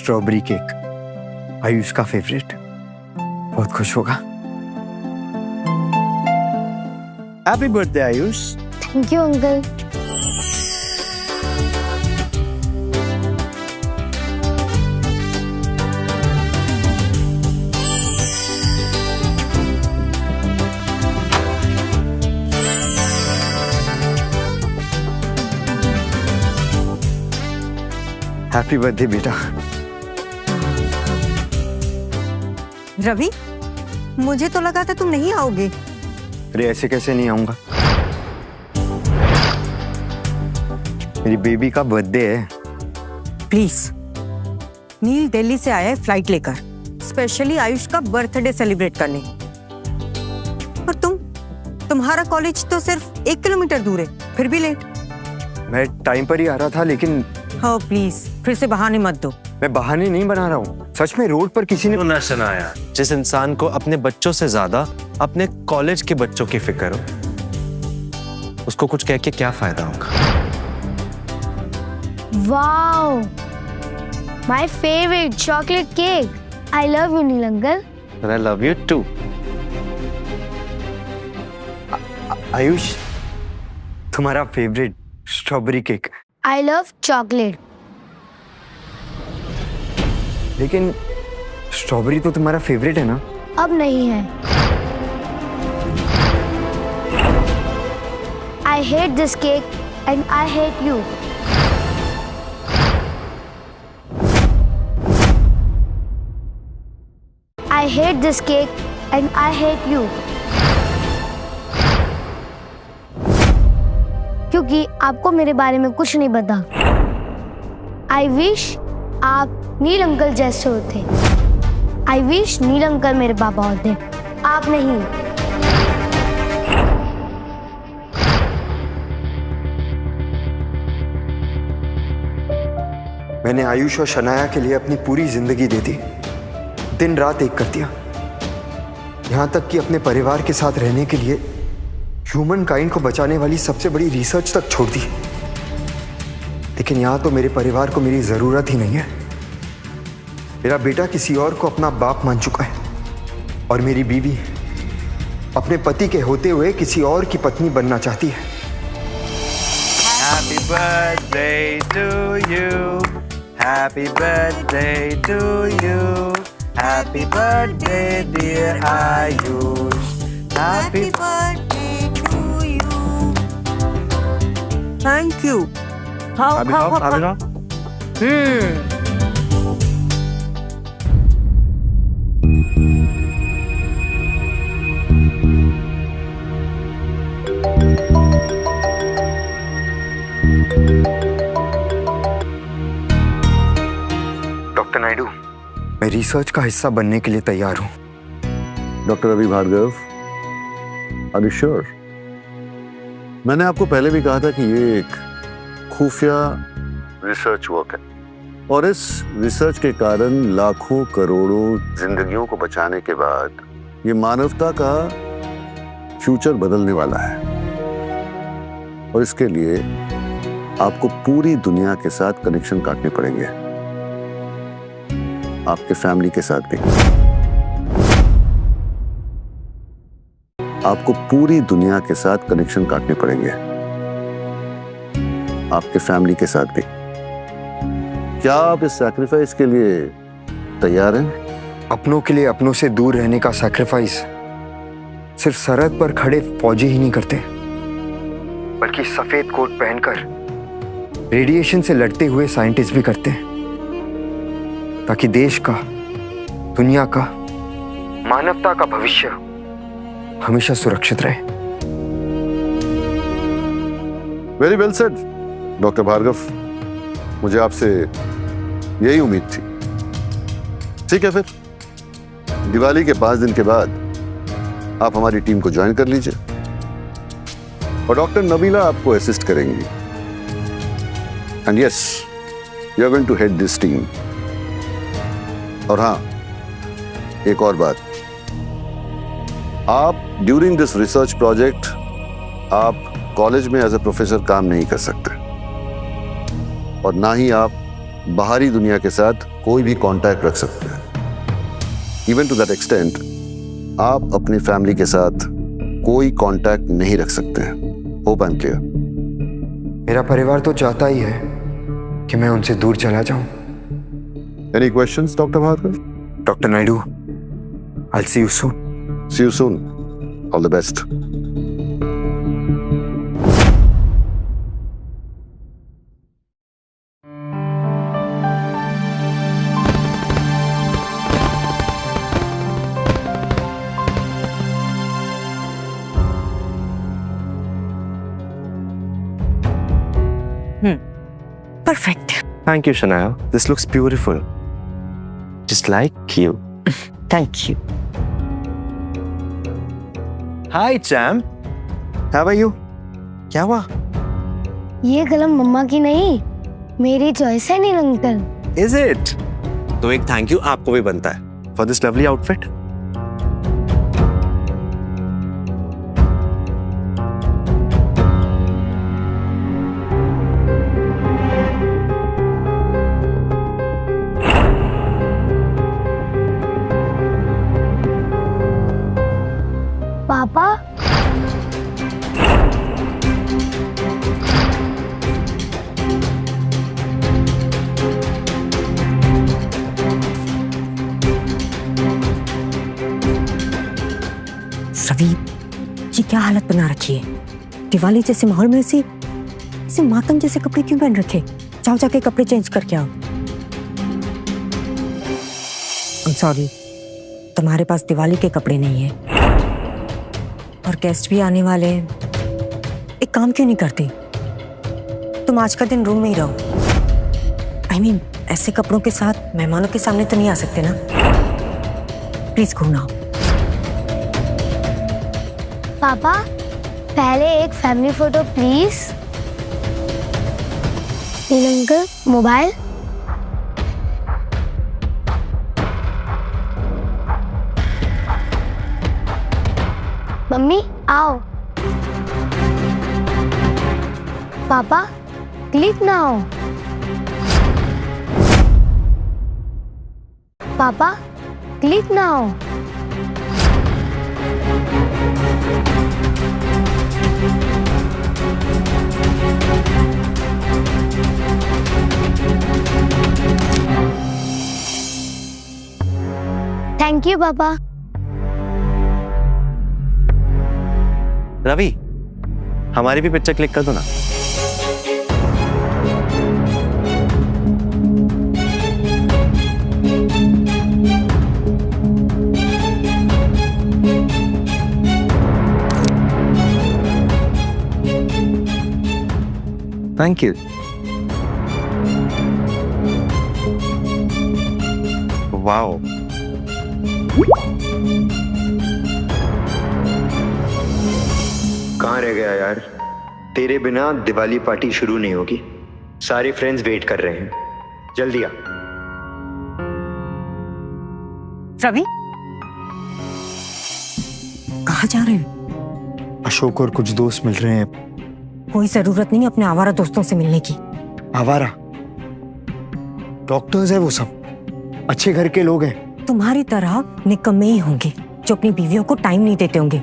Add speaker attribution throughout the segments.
Speaker 1: Strawberry cake, Ayush का favourite. बहुत खुश होगा। Happy birthday Ayush.
Speaker 2: Thank you uncle.
Speaker 1: Happy birthday बेटा।
Speaker 3: रवि, मुझे तो लगा था तुम नहीं आओगे।
Speaker 1: अरे ऐसे कैसे नहीं आऊंगा, मेरी बेबी का बर्थडे है।
Speaker 3: प्लीज, नील दिल्ली से आया है फ्लाइट लेकर, स्पेशली आयुष का बर्थडे सेलिब्रेट करने। और तुम्हारा कॉलेज तो सिर्फ 1 किलोमीटर दूर है, फिर भी लेट।
Speaker 1: मैं टाइम पर ही आ रहा था, लेकिन
Speaker 3: हाँ प्लीज, फिर से बहाने मत दो।
Speaker 1: मैं बहाने नहीं बना रहा हूँ, सच में रोड पर किसी ने।
Speaker 4: ना शनाया, जिस इंसान को अपने बच्चों से ज्यादा अपने कॉलेज के बच्चों की फिक्र हो, उसको कुछ कह के क्या फायदा होगा।
Speaker 2: Wow, my favourite chocolate cake. I love you Neel uncle.
Speaker 4: And I love you too.
Speaker 1: Ayush, तुम्हारा favourite strawberry cake.
Speaker 2: I love chocolate.
Speaker 1: लेकिन स्ट्रॉबेरी तो तुम्हारा फेवरेट है ना?
Speaker 2: अब नहीं है। I hate this cake and I hate you. I hate this cake and I hate you. क्योंकि आपको मेरे बारे में कुछ नहीं पता। आई विश आप नील अंकल जैसे होते। आई विश नील अंकल मेरे पापा होते, आप नहीं।
Speaker 1: मैंने आयुष और शनाया के लिए अपनी पूरी जिंदगी दे दी, दिन रात एक कर दिया, यहां तक कि अपने परिवार के साथ रहने के लिए ह्यूमन काइंड को बचाने वाली सबसे बड़ी रिसर्च तक छोड़ दी। लेकिन यहां तो मेरे परिवार को मेरी जरूरत ही नहीं है। मेरा बेटा किसी और को अपना बाप मान चुका है और मेरी बीवी अपने पति के होते हुए किसी और की पत्नी बनना चाहती है।
Speaker 4: Happy birthday to you. Happy birthday to you. Happy birthday dear Ayush. Happy
Speaker 3: birthday to you. Thank you. खाओ खाओ खाओ।
Speaker 1: डॉक्टर नायडू, मैं रिसर्च का हिस्सा बनने के लिए तैयार हूँ।
Speaker 5: Doctor Ravi Bhargav, are you sure? मैंने आपको पहले भी कहा था कि ये एक खुफिया रिसर्च वर्क है और इस रिसर्च के कारण लाखों करोड़ों जिंदगियों को बचाने के बाद ये मानवता का फ्यूचर बदलने वाला है। और इसके लिए आपको पूरी दुनिया के साथ कनेक्शन काटने पड़ेंगे, आपके फैमिली के साथ भी। आपको पूरी दुनिया के साथ कनेक्शन काटने पड़ेंगे, आपके फैमिली के साथ भी। क्या आप इस सैक्रिफाइस के लिए तैयार हैं?
Speaker 1: अपनों के लिए अपनों से दूर रहने का सैक्रिफाइस सिर्फ सरहद पर खड़े फौजी ही नहीं करते, बल्कि सफेद कोट पहनकर रेडिएशन से लड़ते हुए साइंटिस्ट भी करते हैं, ताकि देश का, दुनिया का, मानवता का भविष्य हमेशा सुरक्षित रहे।
Speaker 5: Very well said doctor Bhargav, मुझे आपसे यही उम्मीद थी। ठीक है, फिर दिवाली के 5 दिन के बाद आप हमारी टीम को ज्वाइन कर लीजिए और डॉक्टर नबीला आपको असिस्ट करेंगी। And yes, you are going to head this team. और हाँ, एक और बात, आप ड्यूरिंग दिस रिसर्च प्रोजेक्ट आप कॉलेज में एज ए प्रोफेसर काम नहीं कर सकते और ना ही आप बाहरी दुनिया के साथ कोई भी कांटेक्ट रख सकते हैं। इवन टू दैट एक्सटेंट आप अपनी फैमिली के साथ कोई कांटेक्ट नहीं रख सकते हैं। Hope I am clear.
Speaker 1: मेरा परिवार तो चाहता ही है कि मैं उनसे दूर चला जाऊं।
Speaker 5: Any questions doctor Bhargav?
Speaker 1: Doctor Naidu, I'll see you soon.
Speaker 5: See you soon. All the best.
Speaker 3: Perfect.
Speaker 4: Thank you, Shania. This looks beautiful. Just like you.
Speaker 3: Thank you.
Speaker 4: Hi, Cham. How are you? क्या हुआ?
Speaker 2: ये कलम मम्मा की नहीं, मेरी choice है नील uncle.
Speaker 4: Is it? तो एक थैंक यू आपको भी बनता है for this lovely outfit.
Speaker 2: पापा,
Speaker 3: रवि, ये क्या हालत बना रखी है? दिवाली जैसे माहौल में ऐसे मातम जैसे कपड़े क्यों पहन रखे? जाओ जाके कपड़े चेंज करके आओ। I'm sorry, तुम्हारे पास दिवाली के कपड़े नहीं है और गेस्ट भी आने वाले हैं। एक काम क्यों नहीं करते? तुम आज का दिन रूम में ही रहो। I mean, ऐसे कपड़ों के साथ मेहमानों के सामने तो नहीं आ सकते ना। प्लीज घूमना।
Speaker 2: पापा, पहले एक family photo please. Neel uncle, mobile. मम्मी आओ। पापा क्लिक ना हो। पापा क्लिक ना हो। थैंक यू पापा।
Speaker 4: रवि, हमारी भी पिक्चर क्लिक कर दो ना। Thank you. वाओ,
Speaker 1: कहाँ रह गया यार? तेरे बिना दिवाली पार्टी शुरू नहीं होगी। सारे फ्रेंड्स वेट कर रहे हैं, जल्दी आ।
Speaker 3: रवि, कहाँ जा रहे हो?
Speaker 1: अशोक और कुछ दोस्त मिल रहे हैं।
Speaker 3: कोई जरूरत नहीं अपने आवारा दोस्तों से मिलने की।
Speaker 1: आवारा? डॉक्टर्स है वो सब, अच्छे घर के लोग हैं।
Speaker 3: तुम्हारी तरह निकम्मे ही होंगे जो अपनी बीवियों को टाइम नहीं देते होंगे।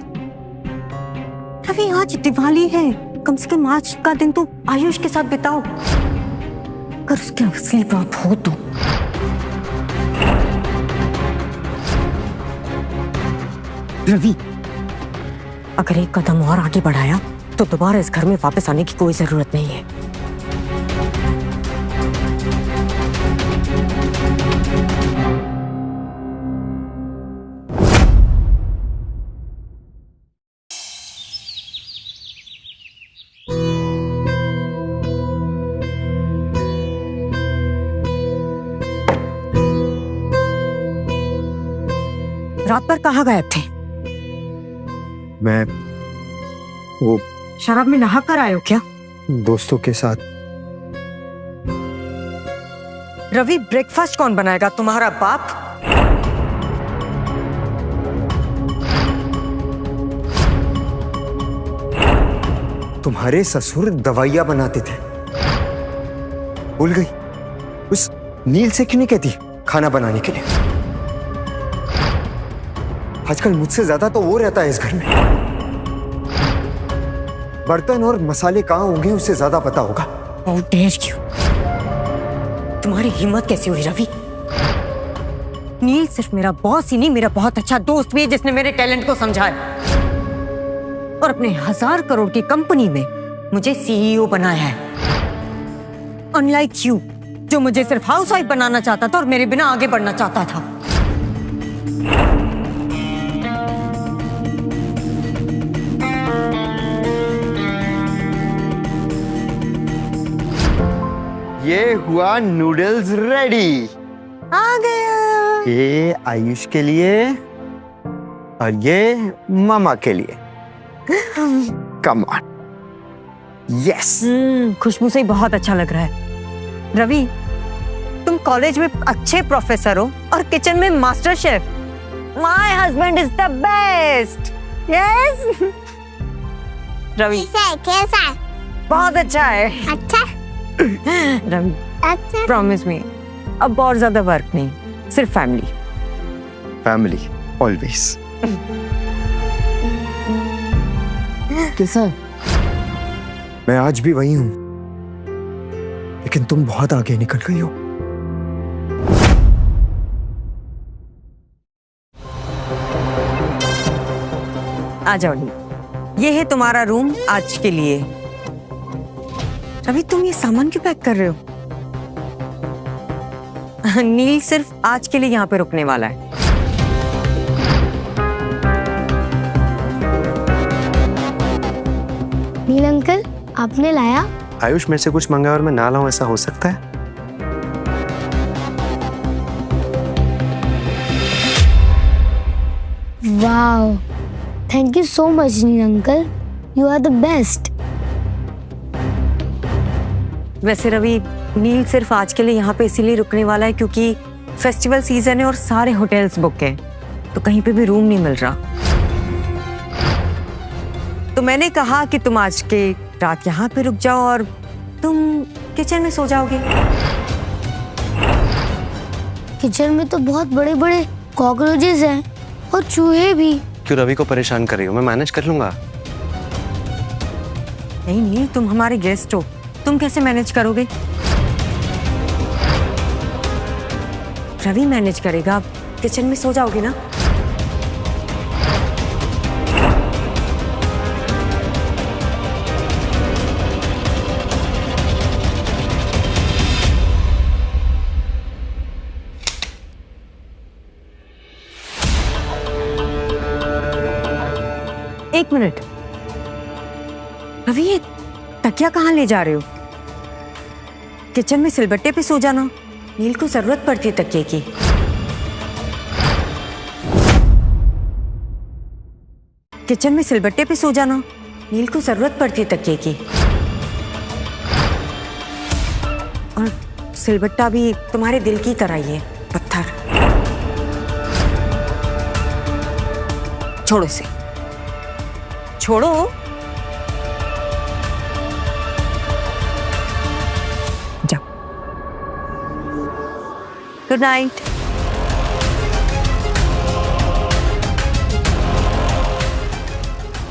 Speaker 3: रवि, आज दिवाली है, कम से कम आज का दिन तो आयुष के साथ बिताओ। अगर उसकी असली बात हो तो। रवि, अगर एक कदम और आगे बढ़ाया तो दोबारा इस घर में वापस आने की कोई जरूरत नहीं है। रात भर कहाँ गायब थे?
Speaker 1: मैं वो
Speaker 3: शराब में नहा कर आए हो क्या?
Speaker 1: दोस्तों के साथ।
Speaker 3: रवि, ब्रेकफास्ट कौन बनाएगा? तुम्हारा बाप?
Speaker 1: तुम्हारे ससुर दवाइयां बनाते थे, भूल गई? उस नील से क्यों नहीं कहती खाना बनाने के लिए? आजकल मुझसे ज्यादा तो वो रहता है इस घर में। बर्तन और मसाले कहाँ होंगे उससे ज्यादा पता होगा।
Speaker 3: How dare you? तुम्हारी हिम्मत कैसी हुई रवि? नील सिर्फ मेरा बॉस ही नहीं, मेरा बहुत अच्छा दोस्त भी है जिसने मेरे टैलेंट को समझा है और अपने 1000 करोड़ की कंपनी में मुझे सीईओ बनाया है। अनलाइक यू, जो मुझे सिर्फ हाउसवाइफ बनाना चाहता था और मेरे बिना आगे बढ़ना चाहता था।
Speaker 1: ये हुआ नूडल्स रेडी।
Speaker 3: आ गया।
Speaker 1: ये आयुष के लिए और ये मामा के लिए। Come on. यस।
Speaker 3: खुशबू से ही बहुत अच्छा लग रहा है। रवि, तुम कॉलेज में अच्छे प्रोफेसर हो और किचन में master chef. My husband is the best. Yes Ravi,
Speaker 2: कैसा?
Speaker 3: बहुत अच्छा है।
Speaker 2: अच्छा।
Speaker 3: रवि,
Speaker 2: अच्छा।
Speaker 3: प्रॉमिस मी, अब और ज्यादा वर्क नहीं, सिर्फ फैमिली।
Speaker 1: Family always. कैसा है? मैं आज भी वही हूं, लेकिन तुम बहुत आगे निकल गई हो।
Speaker 3: आ जाओ नील, ये है तुम्हारा रूम आज के लिए। रवि, तुम ये सामान क्यों पैक कर रहे हो? नील सिर्फ आज के लिए यहाँ पे रुकने वाला है।
Speaker 2: नील अंकल, आपने लाया?
Speaker 4: आयुष मेरे से कुछ मंगा और मैं ना लाऊं, ऐसा हो सकता है?
Speaker 2: Wow, thank you so much Neel uncle, you are the best.
Speaker 3: वैसे रवि, नील सिर्फ आज के लिए यहाँ पे इसीलिए रुकने वाला है क्योंकि फेस्टिवल सीजन है और सारे होटल्स बुक हैं, तो कहीं पे भी रूम नहीं मिल रहा। तो मैंने कहा कि तुम आज के रात यहाँ पे रुक जाओ और तुम किचन में सो जाओगे।
Speaker 2: किचन में तो बहुत बड़े बड़े कॉकरोचेस हैं और चूहे भी।
Speaker 4: क्यों रवि को परेशान कर रही हो? मैं मैनेज कर लूंगा।
Speaker 3: नहीं नील, तुम हमारे गेस्ट हो, तुम कैसे मैनेज करोगे? रवि मैनेज करेगा, आप किचन में सो जाओगे ना? एक मिनट रवि, ये तकिया कहाँ ले जा रहे हो? किचन में सिलबट्टे पे सो जाना, नील को जरूरत पड़ती है तकिए की। किचन में सिलबट्टे पे सो जाना, नील को जरूरत पड़ती है तकिए की। और सिलबट्टा भी तुम्हारे दिल की तरह ही है, पत्थर। छोड़ो इसे, छोड़ो। जाओ। Good night.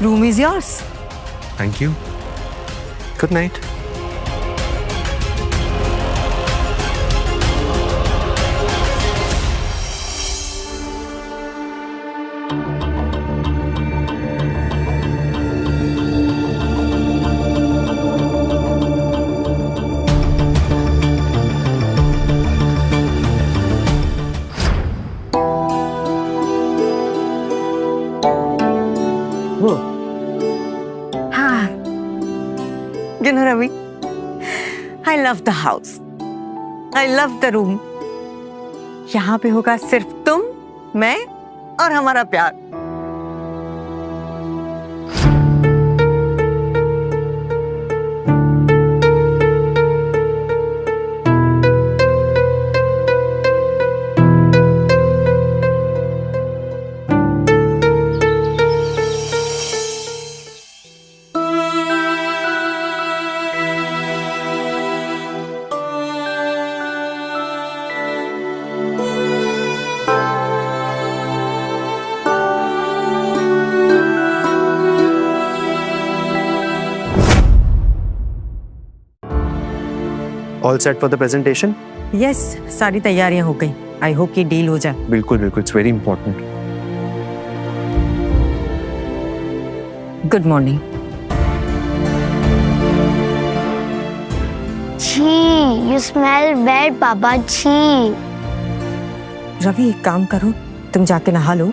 Speaker 3: Room is yours.
Speaker 4: Thank you. Good night.
Speaker 3: You know, Ravi, I love the house. I love the room. यहाँ पे होगा सिर्फ तुम, मैं और हमारा प्यार।
Speaker 4: All set for the presentation?
Speaker 3: Yes, सारी तैयारियां हो गई। आई होप कि डील हो जाए।
Speaker 4: बिल्कुल बिल्कुल, it's very important.
Speaker 3: Good morning.
Speaker 2: छी, यू स्मेल बैड पापा, छी।
Speaker 3: रवि, एक काम करो, तुम जाके नहा लो।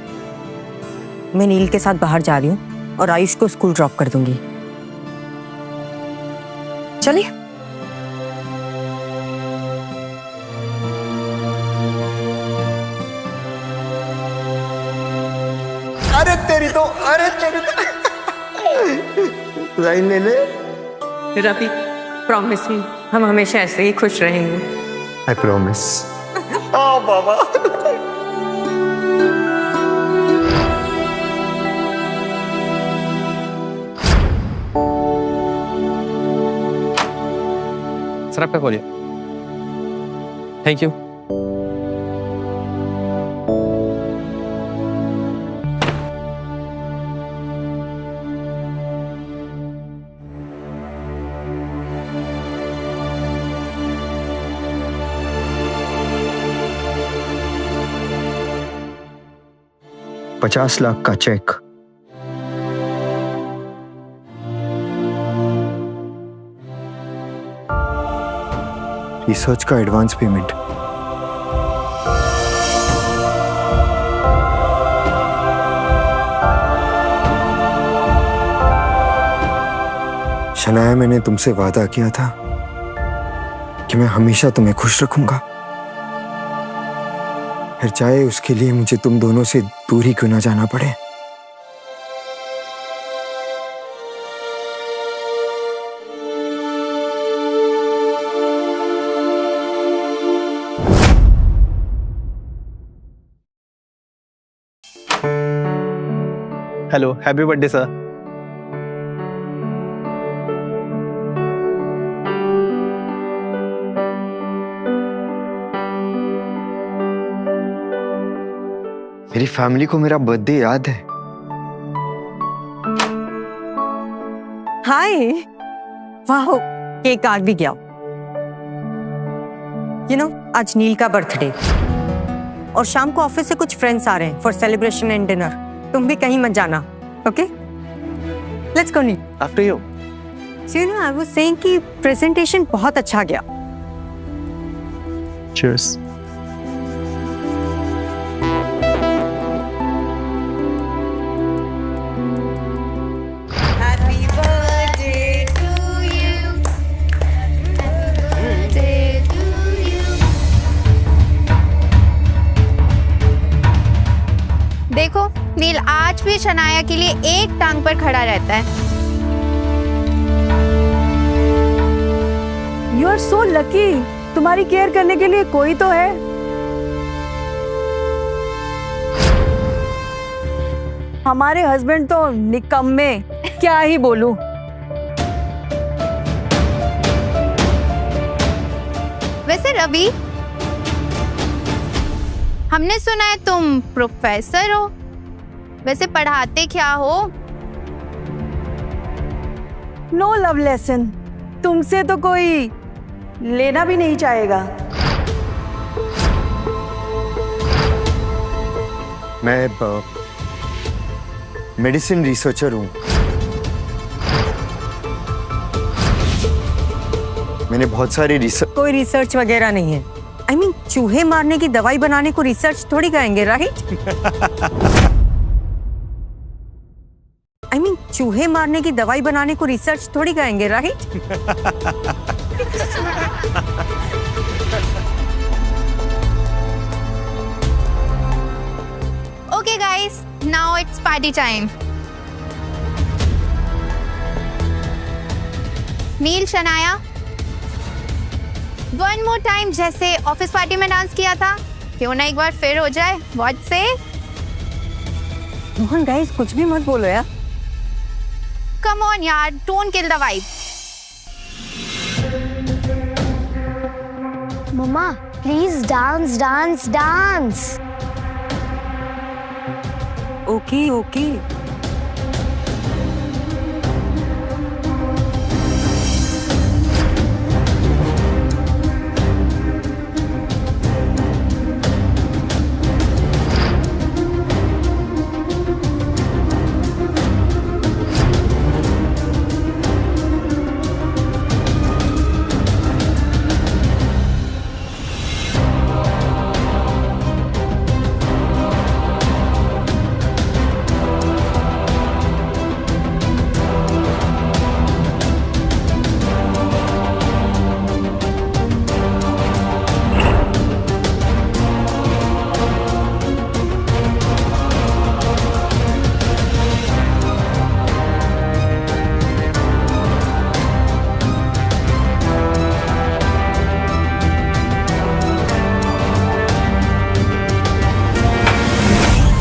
Speaker 3: मैं नील के साथ बाहर जा रही हूँ और आयुष को स्कूल ड्रॉप कर दूंगी। चलिए।
Speaker 1: अरे तेरी तो लाइन ले ले।
Speaker 3: रवि, प्रॉमिस मी, हम हमेशा ऐसे ही खुश रहेंगे।
Speaker 1: I promise. ओ बाबा।
Speaker 4: सर आपका कॉल। Thank you.
Speaker 1: $50 लाख का चेक। रिसर्च का एडवांस पेमेंट। शनाया, मैंने तुमसे वादा किया था कि मैं हमेशा तुम्हें खुश रखूंगा, फिर चाहे उसके लिए मुझे तुम दोनों से दूर ही क्यों ना जाना पड़े।
Speaker 4: Hello, happy birthday sir.
Speaker 1: मेरी फैमिली को मेरा बर्थडे याद है।
Speaker 3: हाय, वाह, केक आ भी गया। आज नील का बर्थडे और शाम को ऑफिस से कुछ फ्रेंड्स आ रहे हैं फॉर सेलिब्रेशन एंड डिनर। तुम भी कहीं मत जाना, okay? Let's go Neel.
Speaker 4: After you.
Speaker 3: I was saying कि प्रेजेंटेशन बहुत अच्छा गया।
Speaker 4: चीयर्स।
Speaker 6: देखो, नील आज भी शनाया के लिए एक टांग पर खड़ा रहता है।
Speaker 7: यू आर सो लकी, तुम्हारी केयर करने के लिए कोई तो है। हमारे हस्बैंड तो निकम्मे, क्या ही बोलूं।
Speaker 6: वैसे रवि, हमने सुना है तुम प्रोफेसर हो, वैसे पढ़ाते क्या हो?
Speaker 7: नो लव लेसन, तुमसे तो कोई लेना भी नहीं चाहेगा।
Speaker 1: मैं मेडिसिन रिसर्चर हूँ। मैंने बहुत सारे रिसर्च।
Speaker 3: कोई रिसर्च वगैरह नहीं है। I mean, चूहे मारने की दवाई बनाने को रिसर्च थोड़ी कहेंगे, राइट? चूहे मारने की दवाई बनाने को रिसर्च थोड़ी कहेंगे, right?
Speaker 6: Okay guys, now it's party time. Neel, Shanaya, one more time, जैसे ऑफिस पार्टी में डांस किया था, क्यों ना एक बार फिर हो जाए? व्हाट से?
Speaker 3: मोहन गाइस, कुछ भी मत बोलो यार।
Speaker 6: कम ऑन यार, डोंट किल द वाइब।
Speaker 2: मम्मा please dance dance dance.
Speaker 3: Okay okay.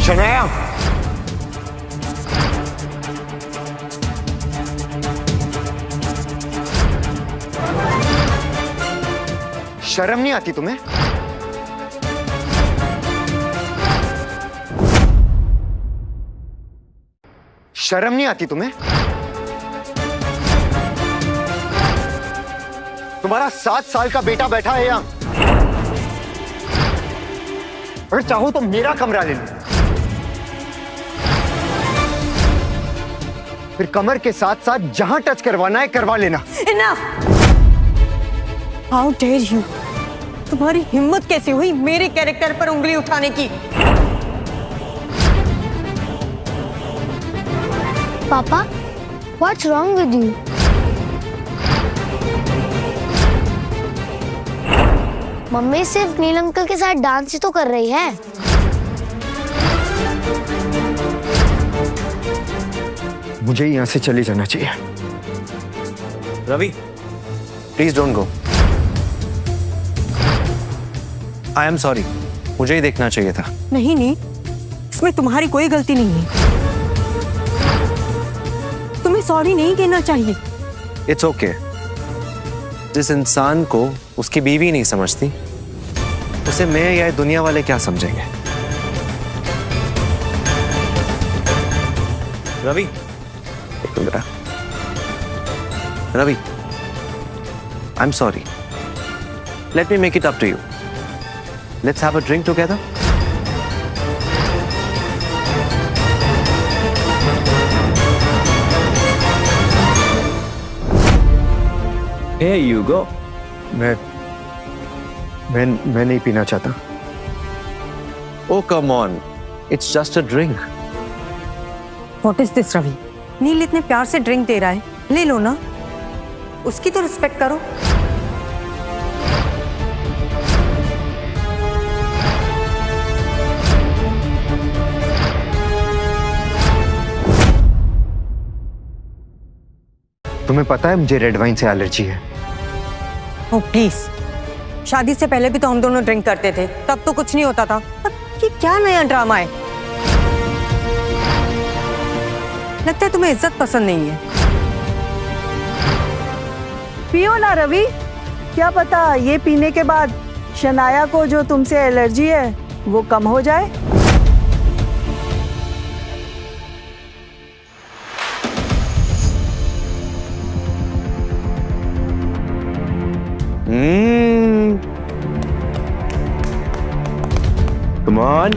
Speaker 1: Shanaya, शर्म नहीं आती तुम्हें? शर्म नहीं आती तुम्हें? तुम्हारा 7 साल का बेटा बैठा है यहां, और चाहो तो मेरा कमरा ले लो, फिर कमर के साथ साथ जहां टच करवाना है करवा लेना।
Speaker 3: Enough! How dare you? तुम्हारी हिम्मत कैसे हुई मेरे कैरेक्टर पर उंगली उठाने की?
Speaker 2: पापा, what's wrong with you? Mummy सिर्फ नील अंकल के साथ डांस ही तो कर रही है।
Speaker 1: मुझे यहां से चले जाना चाहिए।
Speaker 4: Ravi, please don't go. I am sorry, मुझे ही देखना चाहिए था।
Speaker 3: नहीं नहीं, इसमें तुम्हारी कोई गलती नहीं है। तुम्हें सॉरी नहीं कहना चाहिए।
Speaker 4: It's okay. जिस इंसान को उसकी बीवी नहीं समझती, उसे मैं या दुनिया वाले क्या समझेंगे? रवि, एक मिनट बेटा। Ravi, I am sorry. Let me make it up to you. Let's have a drink together.
Speaker 8: Here you go.
Speaker 1: मैं नहीं पीना चाहता।
Speaker 4: Oh come on, it's just a drink.
Speaker 3: What is this, Ravi? नील इतने प्यार से ड्रिंक दे रहा है, ले लो ना। उसकी तो रिस्पेक्ट करो।
Speaker 1: तुम्हें पता है मुझे रेड वाइन से एलर्जी है।
Speaker 3: ओह प्लीज, शादी से पहले भी तो हम दोनों ड्रिंक करते थे, तब तो कुछ नहीं होता था। अब ये क्या नया ड्रामा है? लगता है तुम्हें इज्जत पसंद नहीं है।
Speaker 7: पियो ना रवि, क्या पता ये पीने के बाद शनाया को जो तुमसे एलर्जी है वो कम हो जाए।
Speaker 4: Come on.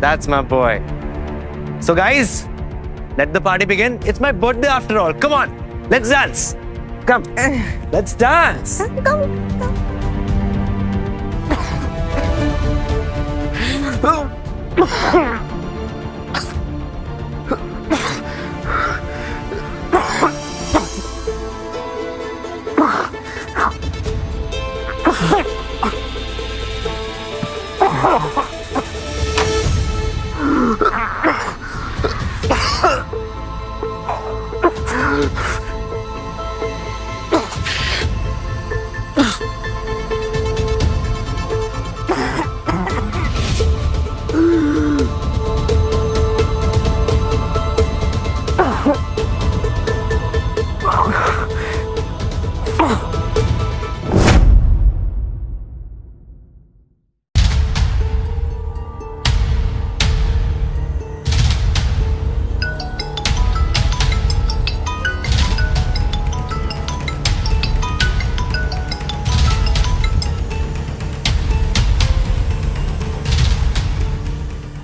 Speaker 4: That's my boy. So guys, let the party begin. It's my birthday after all. Come on, let's dance. Come, let's dance.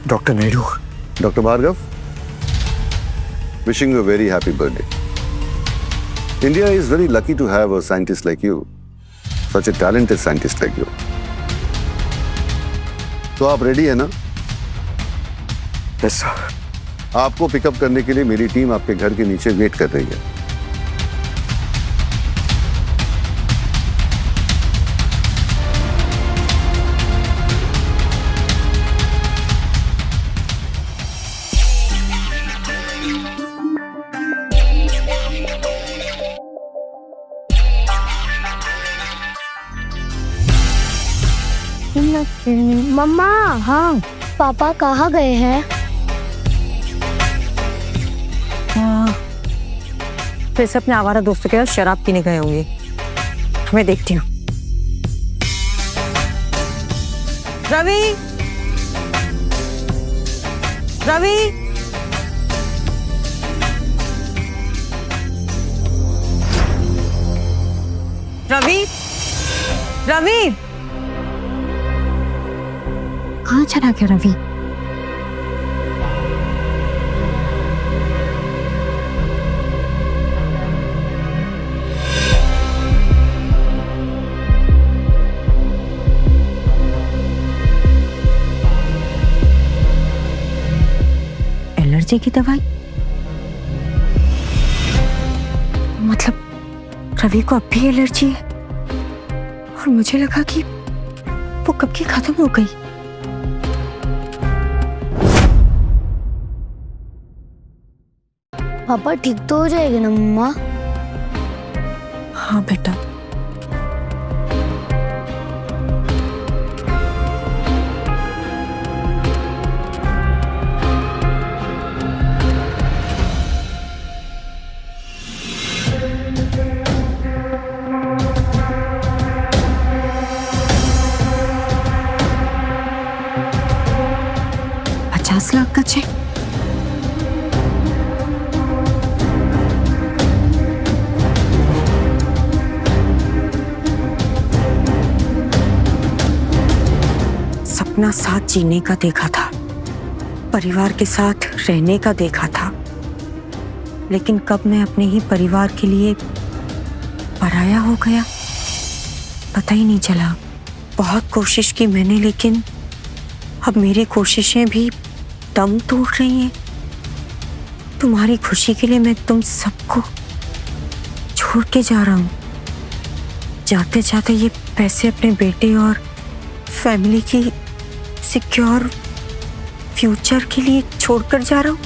Speaker 1: Doctor Naidu.
Speaker 5: Dr. Bhargav, wishing you a very happy birthday. India is very lucky to have a scientist like you, such a talented scientist like you. तो आप ready है ना?
Speaker 1: Yes sir.
Speaker 5: आपको pickup करने के लिए मेरी team आपके घर के नीचे वेट कर रही है।
Speaker 2: मम्मा, हाँ पापा कहाँ गए हैं?
Speaker 3: वैसे अपने आवारा दोस्तों के साथ शराब पीने गए होंगे। मैं देखती हूँ। रवि, रवि, रवि, रवि,
Speaker 2: कहाँ चला गया रवि?
Speaker 3: एलर्जी की दवाई? मतलब रवि को अब भी एलर्जी है और मुझे लगा कि वो कब की खत्म हो गई।
Speaker 2: पापा ठीक तो हो जाएगा ना मम्मा?
Speaker 3: हाँ बेटा। $50 लाख का चेक? सपना साथ जीने का देखा था, परिवार के साथ रहने का देखा था, लेकिन कब मैं अपने ही परिवार के लिए पराया हो गया पता ही नहीं चला। बहुत कोशिश की मैंने, लेकिन अब मेरी कोशिशें भी दम तोड़ रही हैं। तुम्हारी खुशी के लिए मैं तुम सबको छोड़ के जा रहा हूँ। जाते जाते ये पैसे अपने बेटे और फैमिली की सिक्योर फ्यूचर के लिए छोड़कर जा रहा हूँ।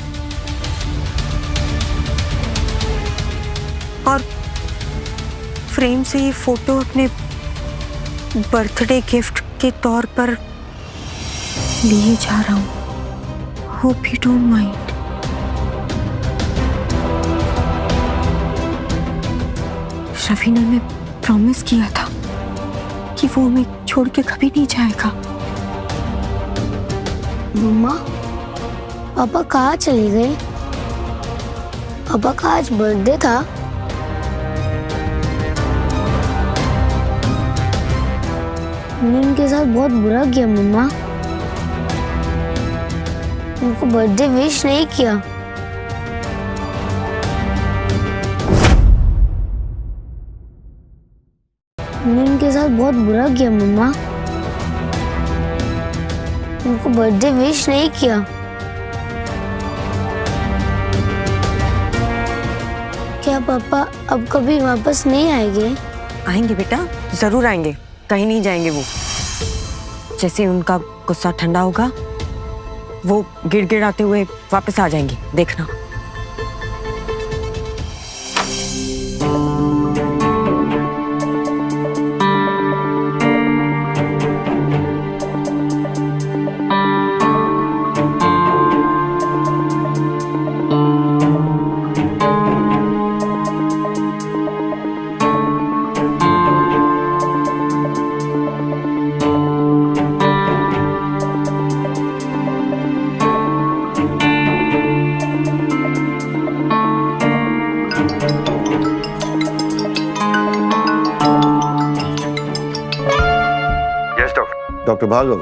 Speaker 3: और फ्रेम से ये फोटो अपने बर्थडे गिफ्ट के तौर पर लिए जा रहा हूँ। Hope you don't mind. Ravi ने मैं प्रॉमिस किया था कि वो हमें छोड़ के कभी नहीं जाएगा।
Speaker 2: मम्मा, पापा कहाँ चले गए? पापा का आज बर्थडे था। मैंने उनके साथ बहुत बुरा किया मम्मा। उनको बर्थडे विश नहीं किया। मैंने उनके साथ बहुत बुरा किया मम्मा। उनको बर्थडे विश नहीं किया। क्या पापा अब कभी वापस नहीं आएंगे?
Speaker 3: आएंगे बेटा, जरूर आएंगे, कहीं नहीं जाएंगे वो। जैसे उनका गुस्सा ठंडा होगा वो गिड़गिड़ाते हुए वापस आ जाएंगे, देखना।
Speaker 5: डॉक्टर भार्गव,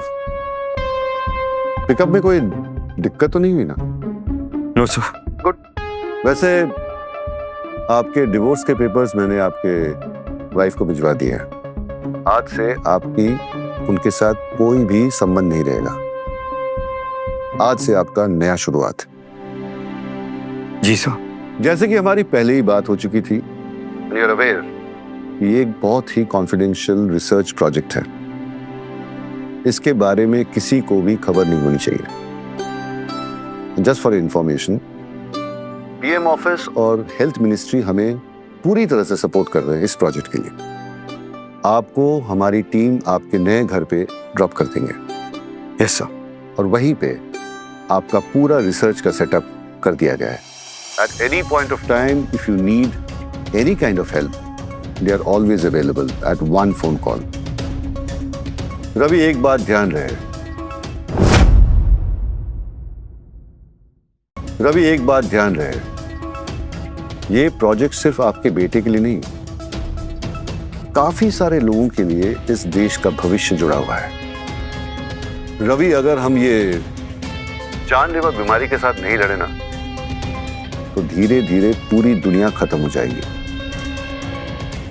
Speaker 5: पिकअप में कोई दिक्कत तो नहीं हुई ना?
Speaker 1: No sir.
Speaker 5: गुड। वैसे आपके डिवोर्स के पेपर्स मैंने आपके वाइफ को भिजवा दिए हैं। आज से आपकी उनके साथ कोई भी संबंध नहीं रहेगा। आज से आपका नया शुरुआत।
Speaker 1: जी सर।
Speaker 5: जैसे कि हमारी पहले ही बात हो चुकी थी, यू आर अवेयर, ये एक बहुत ही कॉन्फिडेंशियल रिसर्च प्रोजेक्ट है। इसके बारे में किसी को भी खबर नहीं होनी चाहिए। Just for information, PM office और हेल्थ मिनिस्ट्री हमें पूरी तरह से सपोर्ट कर रहे हैं इस प्रोजेक्ट के लिए। आपको हमारी टीम आपके नए घर पे ड्रॉप कर देंगे
Speaker 1: यस सर।
Speaker 5: और वहीं पे आपका पूरा रिसर्च का सेटअप कर दिया गया है। At any point of time if you need any kind of help, they are always available at one phone call. Ravi, एक बात ध्यान रहे, ये प्रोजेक्ट सिर्फ आपके बेटे के लिए नहीं, काफी सारे लोगों के लिए इस देश का भविष्य जुड़ा हुआ है। रवि, अगर हम ये जानलेवा बीमारी के साथ नहीं लड़े ना, तो धीरे धीरे पूरी दुनिया खत्म हो जाएगी।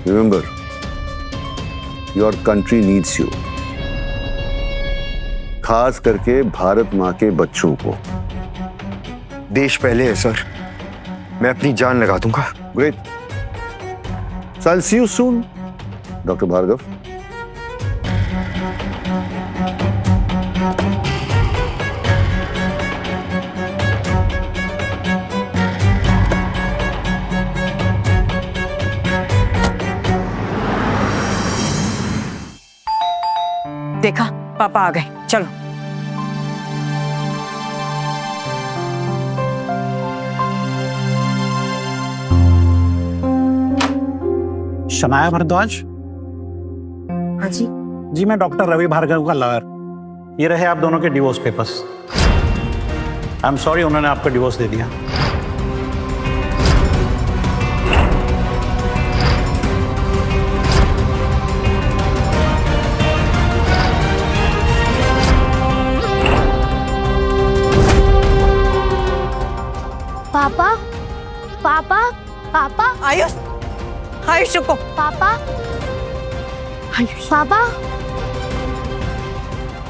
Speaker 5: Remember, your country needs you, खास करके भारत मां के बच्चों को।
Speaker 1: देश पहले है सर, मैं अपनी जान लगा दूंगा।
Speaker 5: Great, so I will see you soon doctor Bhargav.
Speaker 3: देखा, पापा आ गए, चलो।
Speaker 9: शनाया भारद्वाज।
Speaker 3: हाँ जी।
Speaker 9: जी, मैं डॉक्टर रवि भार्गव का लॉयर। ये रहे आप दोनों के divorce papers. I am sorry उन्होंने आपको डिवोर्स दे दिया।
Speaker 2: पापा, पापा, पापा,
Speaker 3: आयुष, आयुष रुको।
Speaker 2: पापा,
Speaker 3: आयुष,
Speaker 2: पापा।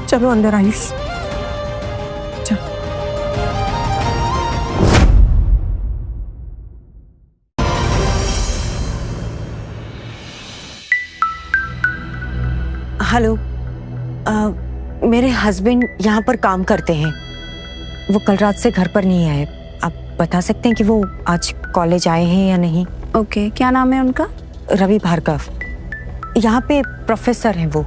Speaker 3: चलो अंदर आयुष, चलो। हेलो, मेरे हस्बैंड यहाँ पर काम करते हैं। वो कल रात से घर पर नहीं आए। आप बता सकते हैं कि वो आज कॉलेज आए हैं या नहीं?
Speaker 10: ओके, क्या नाम है उनका?
Speaker 3: रवि भार्गव। यहाँ पे प्रोफेसर हैं वो।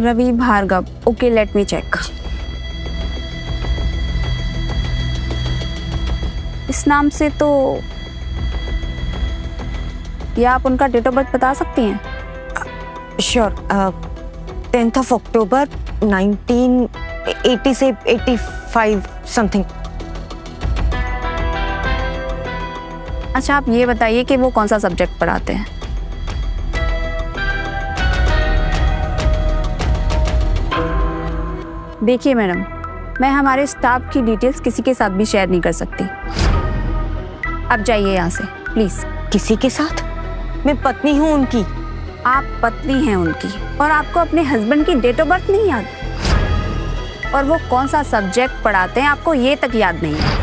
Speaker 10: Ravi Bhargav, okay, let me check. इस नाम से तो, या आप उनका डेट ऑफ बर्थ बता सकती हैं?
Speaker 3: श्योर, 10th of October 1980 से 85 समथिंग।
Speaker 10: अच्छा, आप ये बताइए कि वो कौन सा सब्जेक्ट पढ़ाते हैं? देखिए मैडम, मैं हमारे स्टाफ की डिटेल्स किसी के साथ भी शेयर नहीं कर सकती। अब जाइए यहाँ से प्लीज।
Speaker 3: किसी के साथ? मैं पत्नी हूँ उनकी।
Speaker 10: आप पत्नी हैं उनकी और आपको अपने हस्बैंड की डेट ऑफ बर्थ नहीं याद, और वो कौन सा सब्जेक्ट पढ़ाते हैं आपको ये तक याद नहीं है।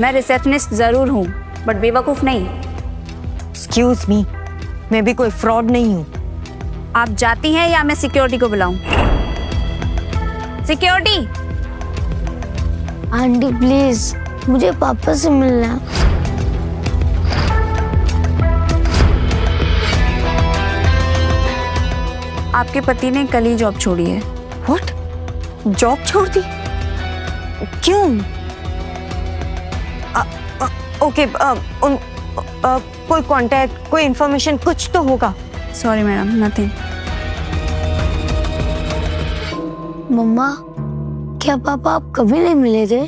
Speaker 10: मैं रिसेप्शनिस्ट जरूर हूँ बट बेवकूफ नहीं।
Speaker 3: एक्सक्यूज मी, मैं भी कोई फ्रॉड नहीं हूँ।
Speaker 10: आप जाती हैं या मैं सिक्योरिटी को बुलाऊं? सिक्योरिटी!
Speaker 2: आंटी प्लीज, मुझे पापा से मिलना है।
Speaker 10: आपके पति ने कल ही जॉब छोड़ी है।
Speaker 3: व्हाट? जॉब छोड़ दी? क्यों? ओके, कोई कांटेक्ट, कोई इंफॉर्मेशन, कुछ तो होगा।
Speaker 10: Sorry madam, nothing.
Speaker 2: मम्मा, क्या पापा आप कभी नहीं मिले थे?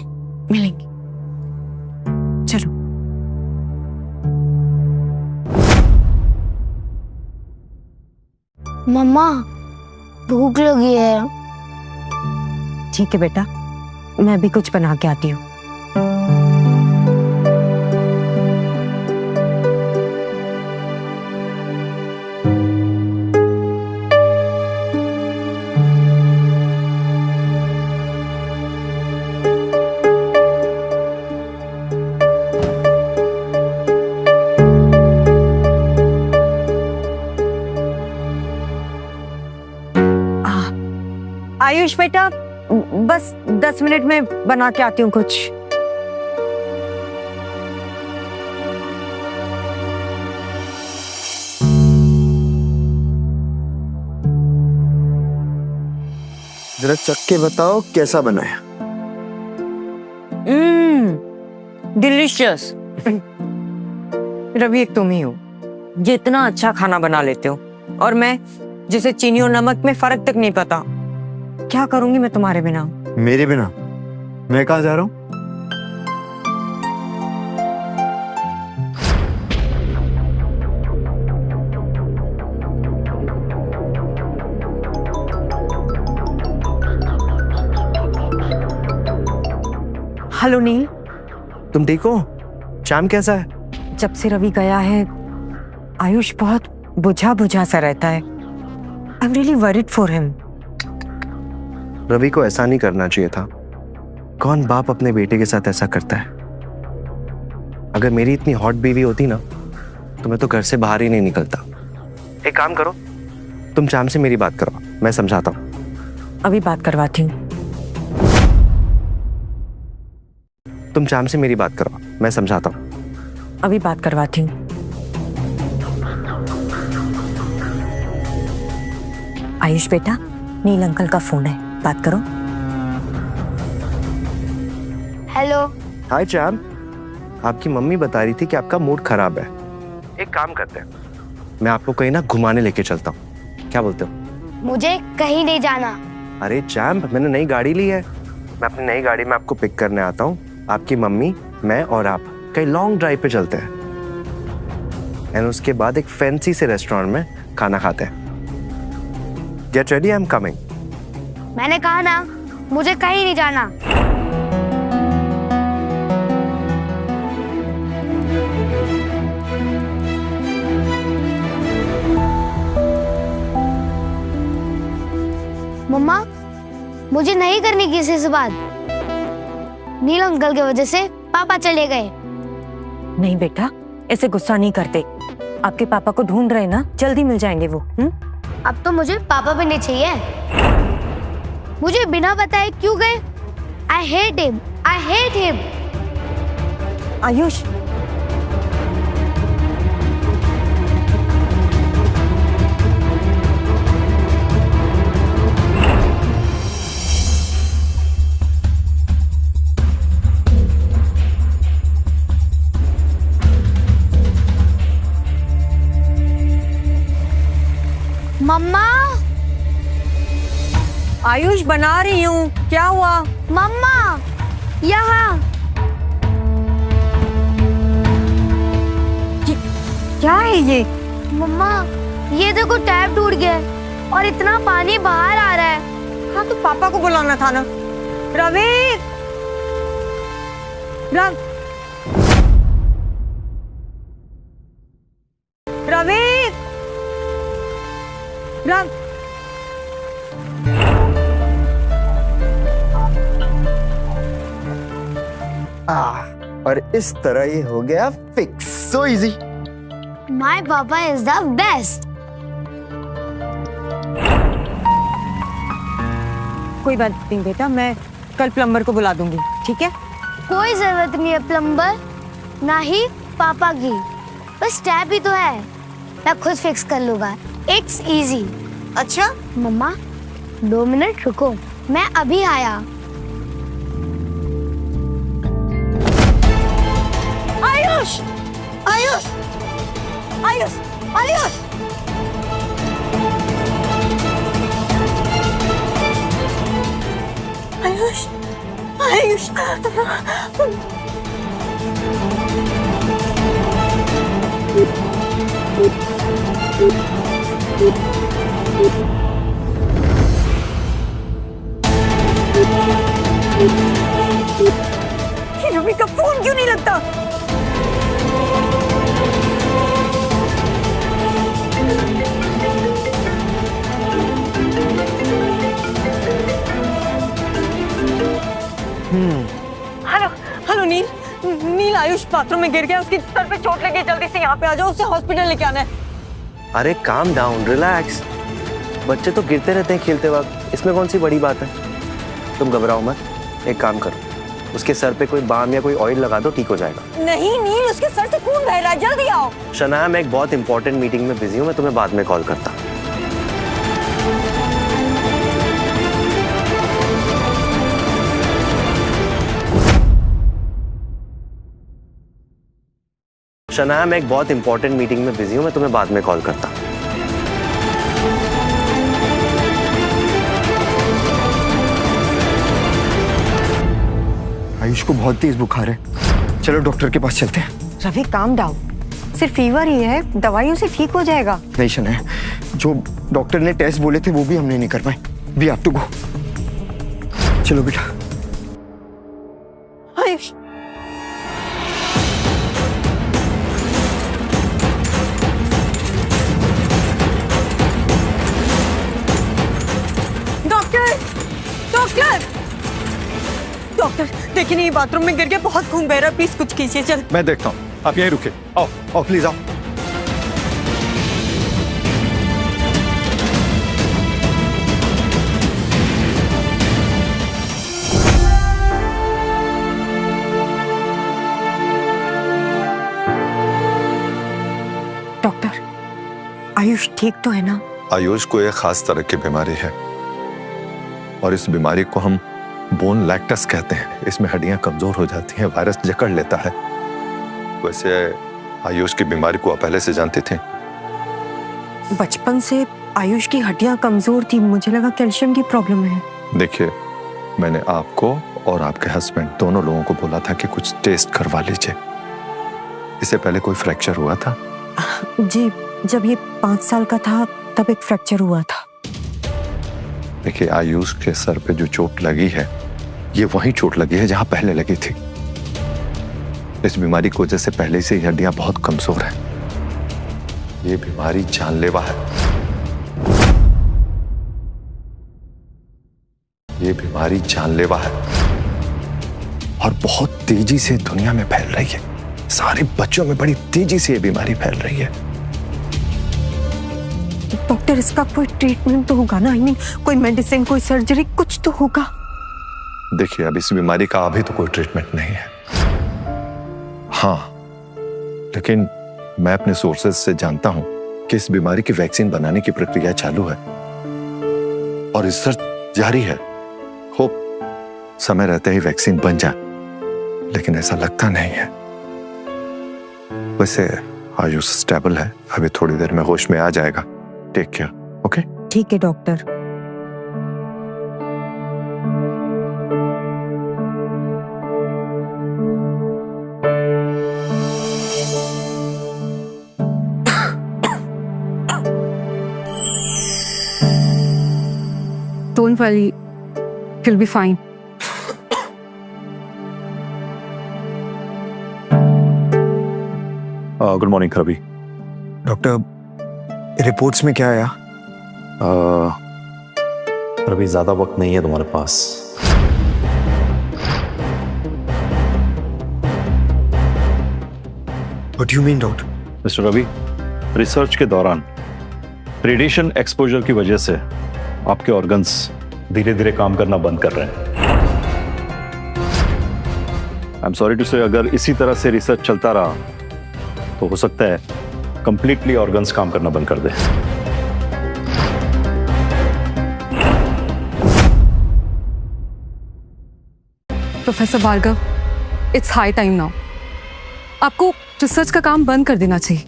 Speaker 3: मिलेंगे, चलो।
Speaker 2: मम्मा, भूख लगी है।
Speaker 3: ठीक है बेटा, मैं भी कुछ बना के आती हूँ। आयुष बेटा, बस 10 मिनट में बना के आती हूँ कुछ।
Speaker 1: जरा चख के बताओ कैसा बना है।
Speaker 3: डिलीशियस। रवि, एक तुम ही हो जितना अच्छा खाना बना लेते हो, और मैं जिसे चीनी और नमक में फर्क तक नहीं पता। क्या करूंगी मैं तुम्हारे बिना?
Speaker 1: मेरे बिना? मैं कहाँ जा रहा हूँ?
Speaker 3: हेलो नील,
Speaker 4: तुम ठीक हो? श्याम कैसा है?
Speaker 3: जब से रवि गया है आयुष बहुत बुझा बुझा सा रहता है। I am really worried for him.
Speaker 4: Ravi को ऐसा नहीं करना चाहिए था। कौन बाप अपने बेटे के साथ ऐसा करता है? अगर मेरी इतनी हॉट बीवी होती ना तो मैं तो घर से बाहर ही नहीं निकलता। एक काम करो, तुम श्याम से मेरी बात करो, मैं समझाता हूँ।
Speaker 3: अभी बात करवाती हूँ।
Speaker 4: तुम श्याम से मेरी बात करो, मैं समझाता हूँ।
Speaker 3: अभी बात करवाती हूँ। आयुष बेटा, नील अंकल का फोन है, बात करो।
Speaker 2: हेलो।
Speaker 4: हाय श्याम, आपकी मम्मी बता रही थी कि आपका मूड खराब है। एक काम करते हैं, मैं आपको कहीं ना घुमाने लेके चलता हूँ, क्या बोलते हो?
Speaker 2: मुझे कहीं नहीं जाना।
Speaker 4: अरे चैम्प, मैंने नई गाड़ी ली है, मैं अपनी नई गाड़ी में आपको पिक करने आता हूँ। आपकी मम्मी, मैं और आप कहीं लॉन्ग ड्राइव पे चलते हैं, एंड उसके बाद एक फैंसी से रेस्टोरेंट में खाना खाते हैं। Get ready, I am coming.
Speaker 2: मैंने कहा ना, मुझे कहीं नहीं जाना। मम्मा, मुझे नहीं करनी किसी से बात। नील अंकल की वजह से पापा चले गए।
Speaker 3: नहीं बेटा, ऐसे गुस्सा नहीं करते। आपके पापा को ढूंढ रहे ना, जल्दी मिल जाएंगे वो।
Speaker 2: अब तो मुझे पापा भी नहीं चाहिए। मुझे बिना बताए क्यों गए? I hate him, I hate him.
Speaker 3: Ayush,
Speaker 2: मम्मा,
Speaker 3: आयुष बना रही हूँ, क्या हुआ?
Speaker 2: मम्मा, यहाँ।
Speaker 3: क्या है ये?
Speaker 2: मम्मा, ये देखो टैप टूट गया है और इतना पानी बाहर आ रहा है।
Speaker 3: हाँ तो पापा को बुलाना था ना। रवि, रवि,
Speaker 1: और इस तरह ये हो गया फिक्स। So easy.
Speaker 2: माय पापा इज द बेस्ट।
Speaker 3: कोई बात नहीं बेटा, मैं कल प्लम्बर को बुला दूंगी, ठीक है?
Speaker 2: कोई जरूरत नहीं है प्लम्बर, ना ही पापा की। बस टैप ही तो है, मैं खुद फिक्स कर लूंगा। It's easy.
Speaker 3: अच्छा
Speaker 2: मम्मा, 2 मिनट रुको, मैं अभी आया।
Speaker 3: आयुष, आयुष, आयुष, आयुष। आयुष, आयुष। रवि का फोन क्यों नहीं लगता? हेलो, हेलो नील, नील आयुष बाथरूम में गिर गया, उसकी सर पे चोट लगी, जल्दी से यहाँ पे आ जाओ, उसे हॉस्पिटल लेके आना है।
Speaker 4: अरे काम डाउन, रिलैक्स। बच्चे तो गिरते रहते हैं खेलते वक्त, इसमें कौन सी बड़ी बात है? तुम घबराओ मत, एक काम करो, उसके सर पे कोई बाम या कोई ऑयल लगा दो, ठीक हो जाएगा।
Speaker 3: नहीं नील, उसके सर से खून बह रहा है, जल्दी आओ।
Speaker 4: शनाया, मैं एक बहुत इंपॉर्टेंट मीटिंग में बिजी हूँ, मैं तुम्हें बाद में कॉल करता हूँ। शनाया, मैं एक बहुत इंपॉर्टेंट मीटिंग में बिजी हूँ, मैं तुम्हें बाद में कॉल करता हूँ।
Speaker 1: आयुष को बहुत तेज बुखार है, चलो डॉक्टर के पास चलते हैं।
Speaker 3: रवि काम डाउन, सिर्फ फीवर ही है, दवाइयों से ठीक हो जाएगा।
Speaker 1: नहीं शनाया, जो डॉक्टर ने टेस्ट बोले थे वो भी हमने नहीं करवाए। We have to go. चलो बेटा।
Speaker 3: आयुष, डॉक्टर डॉक्टर डॉक्टर देखिए, नहीं बाथरूम में गिर गया, बहुत खून बह रहा है, प्लीज कुछ कीजिए जल्द।
Speaker 11: मैं देखता हूँ, आप यहीं रुके। आओ आओ प्लीज आओ।
Speaker 3: डॉक्टर, आयुष ठीक तो है ना?
Speaker 11: आयुष को एक खास तरह की बीमारी है और इस बीमारी को हम बोन लैक्टस कहते हैं। इसमें हड्डियां कमजोर हो जाती हैं, वायरस जकड़ लेता है। वैसे आयुष की बीमारी को आप पहले से जानते थे?
Speaker 3: बचपन से आयुष की हड्डियां कमजोर थी, मुझे लगा कैल्शियम की प्रॉब्लम है।
Speaker 11: देखिए, मैंने आपको और आपके हस्बैंड दोनों लोगों को बोला था कि कुछ टेस्ट करवा लीजिए। इससे पहले कोई फ्रैक्चर हुआ था?
Speaker 3: जी, जब ये 5 साल का था तब एक फ्रैक्चर हुआ था।
Speaker 11: देखिए, आयुष के सर पे जो चोट लगी है, ये वही चोट लगी है जहां पहले लगी थी। इस बीमारी की वजह से पहले से ही हड्डियां बहुत कमजोर हैं। ये बीमारी जानलेवा है। ये बीमारी जानलेवा है और बहुत तेजी से दुनिया में फैल रही है। सारे बच्चों में बड़ी तेजी से ये बीमारी फैल रही है।
Speaker 3: डॉक्टर, इसका कोई ट्रीटमेंट तो होगा ना? आई मीन कोई मेडिसिन, कोई सर्जरी, कुछ तो होगा।
Speaker 11: देखिए, अब इस बीमारी का अभी तो कोई ट्रीटमेंट नहीं है। हाँ, लेकिन मैं अपने सोर्सेज से जानता हूं कि इस बीमारी की वैक्सीन बनाने की प्रक्रिया चालू है और रिसर्च जारी है। होप समय रहते ही वैक्सीन बन जाए, लेकिन ऐसा लगता नहीं है। वैसे आयुष स्टेबल है, अभी थोड़ी देर में होश में आ जाएगा। Take care, okay?
Speaker 3: ठीक है doctor.
Speaker 12: Don't worry, he'll be fine.
Speaker 11: Good morning Ravi.
Speaker 1: Doctor, reports में क्या आया?
Speaker 13: रवि, ज्यादा वक्त नहीं है तुम्हारे पास।
Speaker 1: What do you mean, doctor?
Speaker 9: Mister Ravi, research के दौरान रेडिएशन एक्सपोजर की वजह से आपके ऑर्गन्स धीरे धीरे काम करना बंद कर रहे हैं। आई एम सॉरी टू से, अगर इसी तरह से रिसर्च चलता रहा तो हो सकता है कंप्लीटली ऑर्गन्स काम करना बंद कर दे।
Speaker 12: Professor Bhargava, it's high time now. आपको रिसर्च का काम बंद कर देना चाहिए।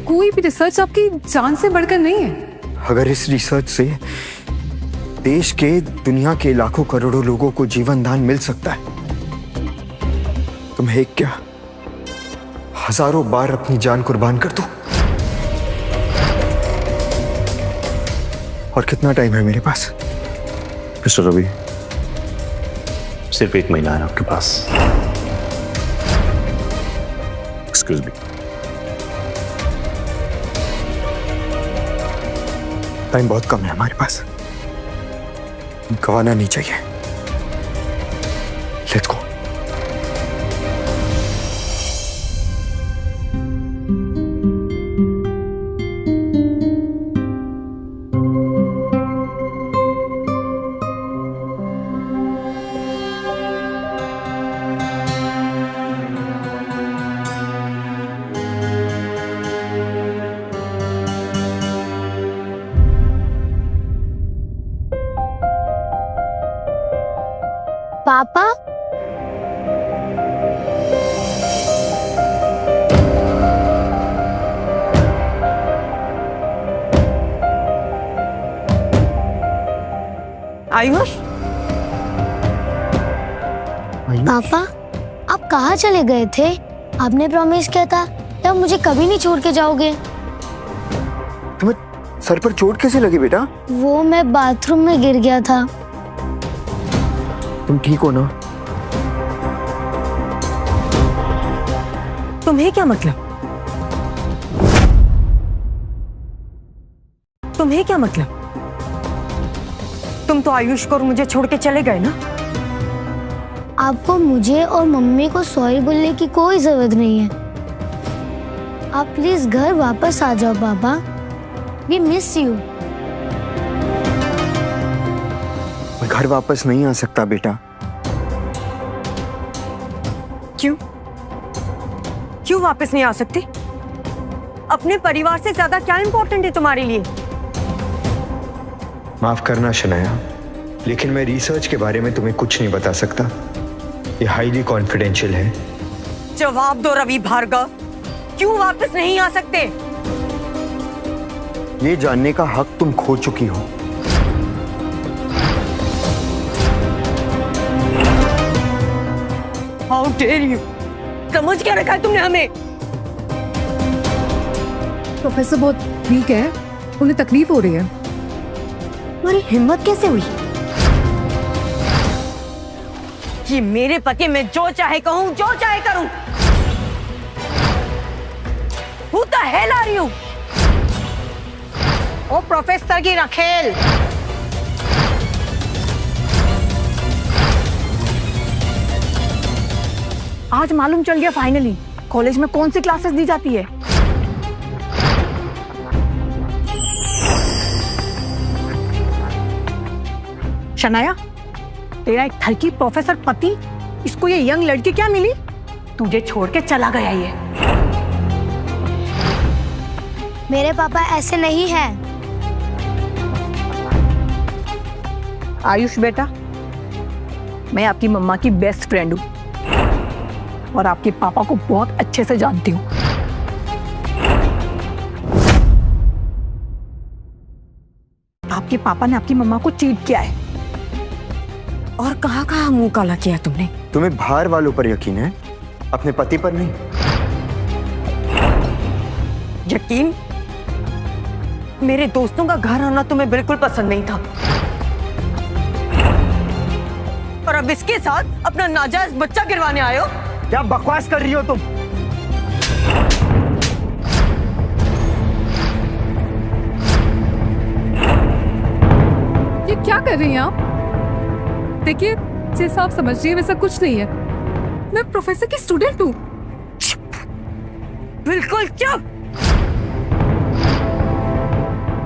Speaker 12: कोई भी रिसर्च आपकी जान से बढ़कर नहीं है।
Speaker 1: अगर इस रिसर्च से देश के, दुनिया के लाखों करोड़ों लोगों को जीवन दान मिल सकता है तो मैं एक क्या, हजारों बार अपनी जान कुर्बान कर दूं। और कितना टाइम है मेरे पास?
Speaker 9: मिस्टर रवि, सिर्फ 1 महीना है आपके पास। Excuse me.
Speaker 1: टाइम बहुत कम है हमारे पास, गंवाना नहीं चाहिए। Let's go.
Speaker 3: आयुष,
Speaker 2: पापा आप कहाँ चले गए थे? आपने प्रॉमिस किया था कि आप मुझे कभी नहीं छोड़ के जाओगे।
Speaker 1: तुम्हें सर पर चोट कैसे लगी बेटा?
Speaker 2: वो मैं बाथरूम में गिर गया था।
Speaker 1: तुम ठीक हो ना?
Speaker 3: तुम्हें क्या मतलब? तुम्हें क्या मतलब? तुम तो आयुष को और मुझे छोड़ के चले गए ना?
Speaker 2: आपको मुझे और मम्मी को सॉरी बोलने की कोई जरूरत नहीं है। आप प्लीज घर वापस आ जाओ पापा। We miss you.
Speaker 1: मैं घर वापस नहीं आ सकता बेटा।
Speaker 3: क्यों? क्यों वापस नहीं आ सकते? अपने परिवार से ज्यादा क्या इंपॉर्टेंट है तुम्हारे लिए?
Speaker 1: माफ करना शनाया, लेकिन मैं रिसर्च के बारे में तुम्हें कुछ नहीं बता सकता। ये हाईली कॉन्फिडेंशियल है।
Speaker 3: जवाब दो रवि भार्गव, क्यों वापस नहीं आ सकते?
Speaker 1: ये जानने का हक तुम खो चुकी हो।
Speaker 3: How dare you! समझ क्या रखा है तुमने हमें?
Speaker 12: प्रोफेसर बहुत वीक है, उन्हें तकलीफ हो रही है।
Speaker 3: तुम्हारी हिम्मत कैसे हुई? ये मेरे पति, मैं जो चाहे कहूं, जो चाहे करूं। Who the hell are you? ओ प्रोफेसर की रखेल, आज मालूम चल गया फाइनली कॉलेज में कौन सी क्लासेस दी जाती है। शनाया, तेरा एक थलकी प्रोफेसर पति, इसको ये यंग लड़की क्या मिली? तुझे छोड़ के चला गया ये।
Speaker 2: मेरे पापा ऐसे नहीं हैं।
Speaker 7: आयुष बेटा, मैं आपकी मम्मा की बेस्ट फ्रेंड हूँ और आपके पापा को बहुत अच्छे से जानती हूँ। आपके पापा ने आपकी मम्मा को चीट किया है।
Speaker 3: और कहाँ कहाँ मुंह काला किया तुमने?
Speaker 1: तुम्हें बाहर वालों पर यकीन है, अपने पति पर नहीं।
Speaker 3: यकीन? मेरे दोस्तों का घर आना तुम्हें बिल्कुल पसंद नहीं था, और अब इसके साथ अपना नाजायज बच्चा गिरवाने आए हो।
Speaker 1: क्या बकवास कर रही हो तुम?
Speaker 12: ये क्या कर रही हैं आप? देखिए, जैसा आप समझ रही हैं वैसा कुछ नहीं है। मैं प्रोफेसर की स्टूडेंट हूँ।
Speaker 3: बिल्कुल चुप!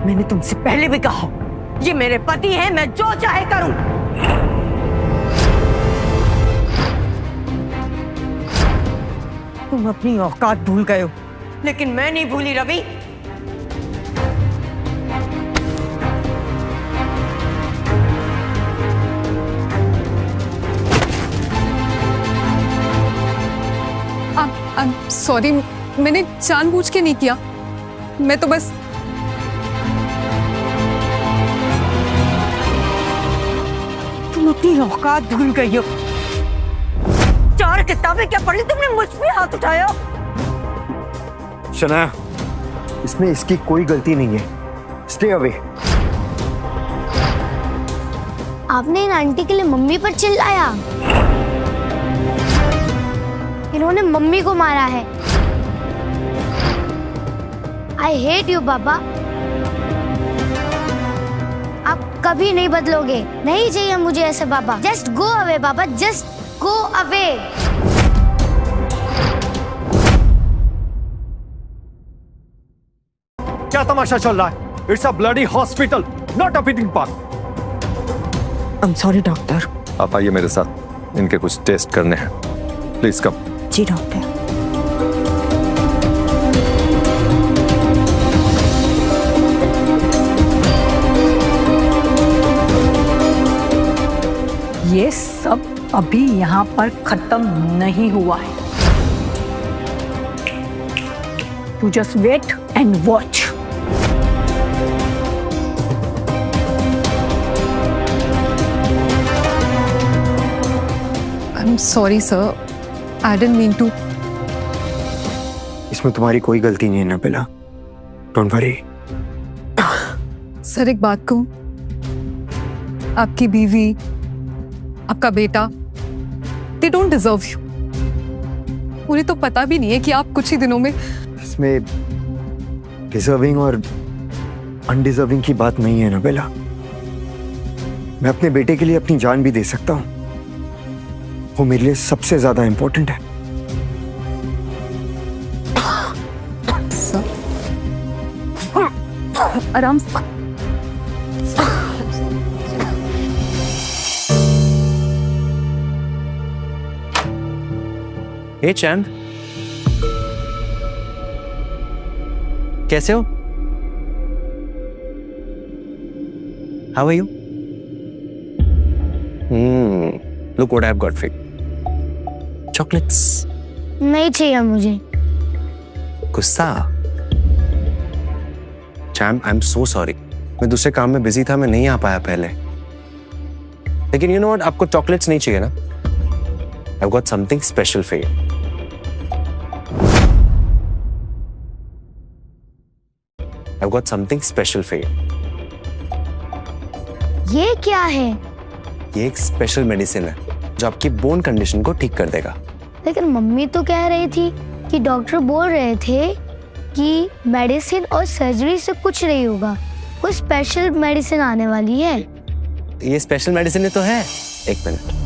Speaker 3: मैंने तुमसे पहले भी कहा, ये मेरे पति हैं, मैं जो चाहे करूं। तुम अपनी औकात भूल गए हो, लेकिन मैं नहीं भूली रवि।
Speaker 12: सॉरी, मैंने जानबूझ के नहीं किया। मैं तो बस
Speaker 3: तुम अपनी औकात भूल गई हो। 4 किताबें क्या पढ़ी तुमने, मुझ पे हाथ उठाया।
Speaker 1: शनाया, इसमें इसकी कोई गलती नहीं है। Stay away.
Speaker 2: आपने इन आंटी के लिए मम्मी पर चिल्लाया। इन्होंने मम्मी को मारा है। आई हेट यू पापा। आप कभी नहीं बदलोगे। नहीं चाहिए मुझे ऐसे पापा। जस्ट गो अवे पापा, जस्ट गो अवे।
Speaker 9: क्या तमाशा चल रहा है? It's a bloody hospital, not a picnic park.
Speaker 3: I'm sorry doctor.
Speaker 11: आप आइए मेरे साथ, इनके कुछ टेस्ट करने हैं। Please come.
Speaker 3: जी डॉक्टर।
Speaker 7: ये सब अभी यहाँ पर खत्म नहीं हुआ है। You just wait and watch.
Speaker 12: I'm sorry, sir. I didn't mean to.
Speaker 1: इसमें तुम्हारी कोई गलती नहीं है नबिला, डोंट वरी।
Speaker 12: सर एक बात कहूं, आपकी बीवी, आपका बेटा, they don't deserve you. उन्हें तो पता भी नहीं है कि आप कुछ ही दिनों में।
Speaker 1: इसमें डिजर्विंग और अनडिजर्विंग की बात नहीं है नबिला। मैं अपने बेटे के लिए अपनी जान भी दे सकता हूँ, वो मेरे लिए सबसे ज्यादा इंपॉर्टेंट है।
Speaker 12: आराम से।
Speaker 4: हे चैंद, कैसे हो? How are you? Look what I've got for you. Chocolates.
Speaker 2: नहीं चाहिए मुझे।
Speaker 4: गुस्सा? Champ, I am so sorry. मैं दूसरे काम में बिजी था, मैं नहीं आ पाया पहले। लेकिन यू नो व्हाट, आपको चॉकलेट्स नहीं चाहिए ना? I've got something special for you. I've got something special for you.
Speaker 2: ये क्या है?
Speaker 4: ये एक स्पेशल मेडिसिन है जो आपकी बोन कंडीशन को ठीक कर देगा।
Speaker 2: लेकिन मम्मी तो कह रही थी कि डॉक्टर बोल रहे थे कि मेडिसिन और सर्जरी से कुछ नहीं होगा, कोई स्पेशल मेडिसिन आने वाली है।
Speaker 4: ये स्पेशल मेडिसिन ही तो है। एक मिनट।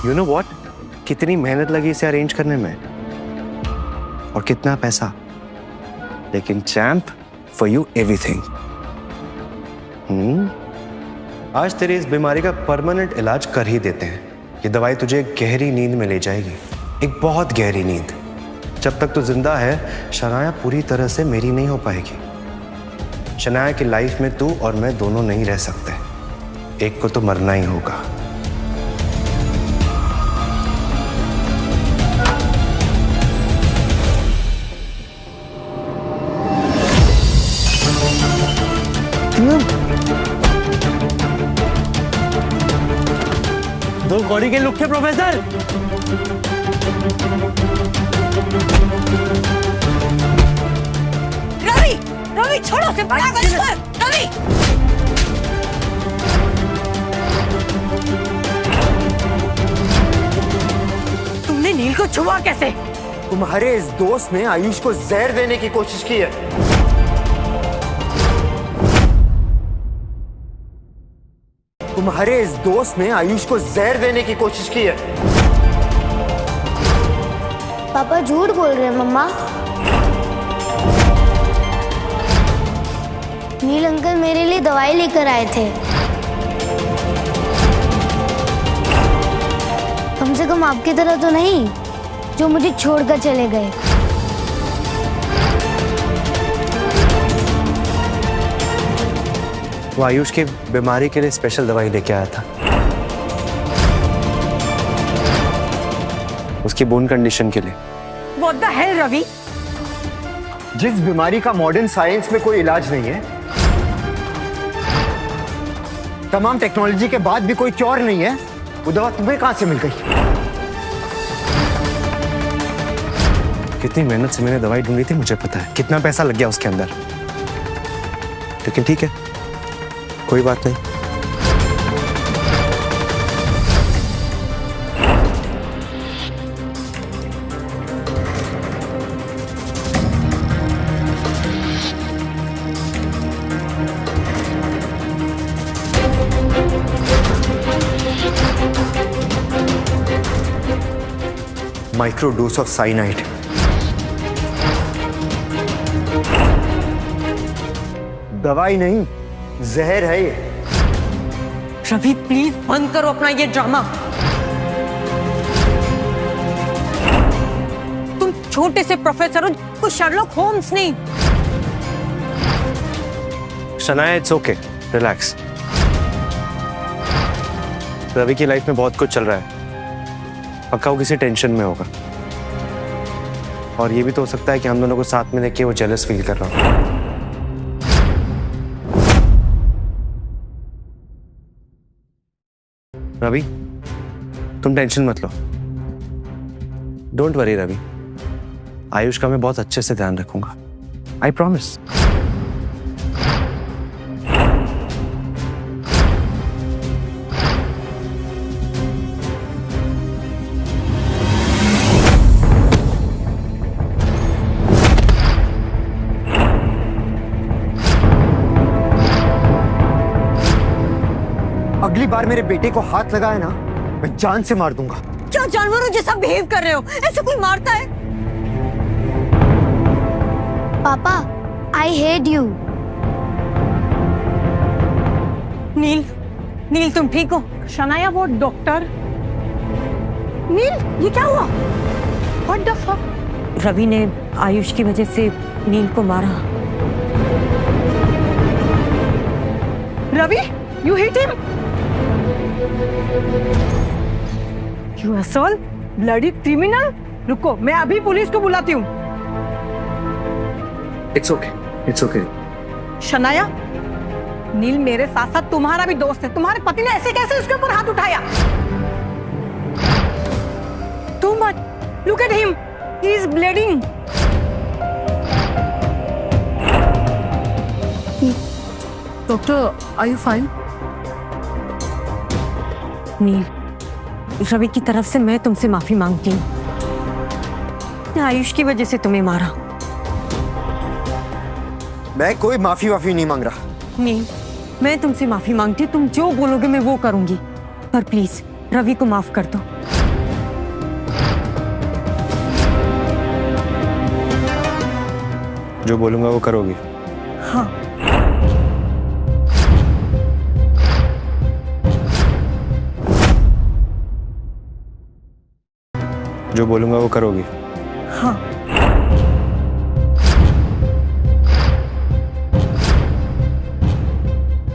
Speaker 4: You know what? कितनी मेहनत लगी इसे अरेंज करने में और कितना पैसा, लेकिन चैम्प, फॉर यू एवरीथिंग। आज तेरी इस बीमारी का परमानेंट इलाज कर ही देते हैं। ये दवाई तुझे गहरी नींद में ले जाएगी, एक बहुत गहरी नींद। जब तक तू जिंदा है, शनाया पूरी तरह से मेरी नहीं हो पाएगी। शनाया की लाइफ में तू और मैं दोनों नहीं रह सकते, एक को तो मरना ही होगा। दो कौड़ी के लुक थे प्रोफेसर।
Speaker 3: रवि, रवि छोड़ो से बड़ा रवि। तुमने नील को छुआ कैसे?
Speaker 1: तुम्हारे इस दोस्त ने आयुष को जहर देने की कोशिश की है। तुम्हारे इस दोस्त ने आयुष को जहर देने की कोशिश की है।
Speaker 2: पापा झूठ बोल रहे हैं मम्मा। नील अंकल मेरे लिए दवाई लेकर आए थे। कम से कम आपकी तरह तो नहीं जो मुझे छोड़कर चले गए।
Speaker 4: वो आयुष की बीमारी के लिए स्पेशल दवाई लेके आया था, उसकी बोन कंडीशन के लिए।
Speaker 3: What the hell, Ravi?
Speaker 1: जिस बीमारी का मॉडर्न साइंस में कोई इलाज नहीं है, तमाम टेक्नोलॉजी के बाद भी कोई क्योर नहीं है, वो दवा तुम्हें कहां से मिल गई?
Speaker 4: कितनी मेहनत से मैंने दवाई ढूंढी थी, मुझे पता है कितना पैसा लग गया उसके अंदर। लेकिन ठीक है, कोई बात नहीं।
Speaker 1: Micro dose of cyanide. दवाई नहीं, जहर है ये।
Speaker 3: रवि प्लीज बंद करो अपना ये ड्रामा। तुम छोटे से प्रोफेसर हो, कोई शर्लॉक होम्स नहीं।
Speaker 4: Shanaya, it's okay, relax. Ravi की लाइफ में बहुत कुछ चल रहा है, पक्का वो किसी टेंशन में होगा। और ये भी तो हो सकता है कि हम दोनों को साथ में देख के वो जेलस फील कर रहा हो। रवि, तुम टेंशन मत लो। डोंट वरी रवि, आयुष का मैं बहुत अच्छे से ध्यान रखूंगा, आई प्रॉमिस।
Speaker 1: अगली बार मेरे बेटे को हाथ लगाया ना, मैं जान से मार दूंगा।
Speaker 3: क्या जानवरों जैसा बिहेव कर रहे हो? ऐसे कोई मारता है?
Speaker 2: पापा, आई हेट यू।
Speaker 3: नील, नील तुम ठीक हो?
Speaker 7: शनाया वो डॉक्टर। नील ये क्या हुआ? What the fuck?
Speaker 3: रवि ने आयुष की वजह से नील को मारा।
Speaker 7: Ravi, you hit him? You asshole, bloody criminal! रुको, मैं अभी पुलिस को बुलाती हूँ।
Speaker 1: It's okay, it's okay.
Speaker 7: Shanaya, Neel मेरे साथ साथ तुम्हारा भी दोस्त है। तुम्हारे पति ने ऐसे कैसे उसके ऊपर हाथ उठाया? Too much. Look at him. He is bleeding.
Speaker 12: Doctor, are you fine?
Speaker 3: Neel, Ravi की तरफ से मैं तुमसे माफी मांगती हूँ। आयुष की वजह से तुम्हें मारा।
Speaker 1: मैं कोई माफी नहीं मांग रहा।
Speaker 3: नील, मैं तुमसे माफी मांगती हूँ। तुम जो बोलोगे मैं वो करूंगी, पर प्लीज रवि को माफ कर दो।
Speaker 4: जो बोलूंगा वो करोगी?
Speaker 3: हाँ।
Speaker 4: जो बोलूंगा वो करोगी?
Speaker 3: हाँ।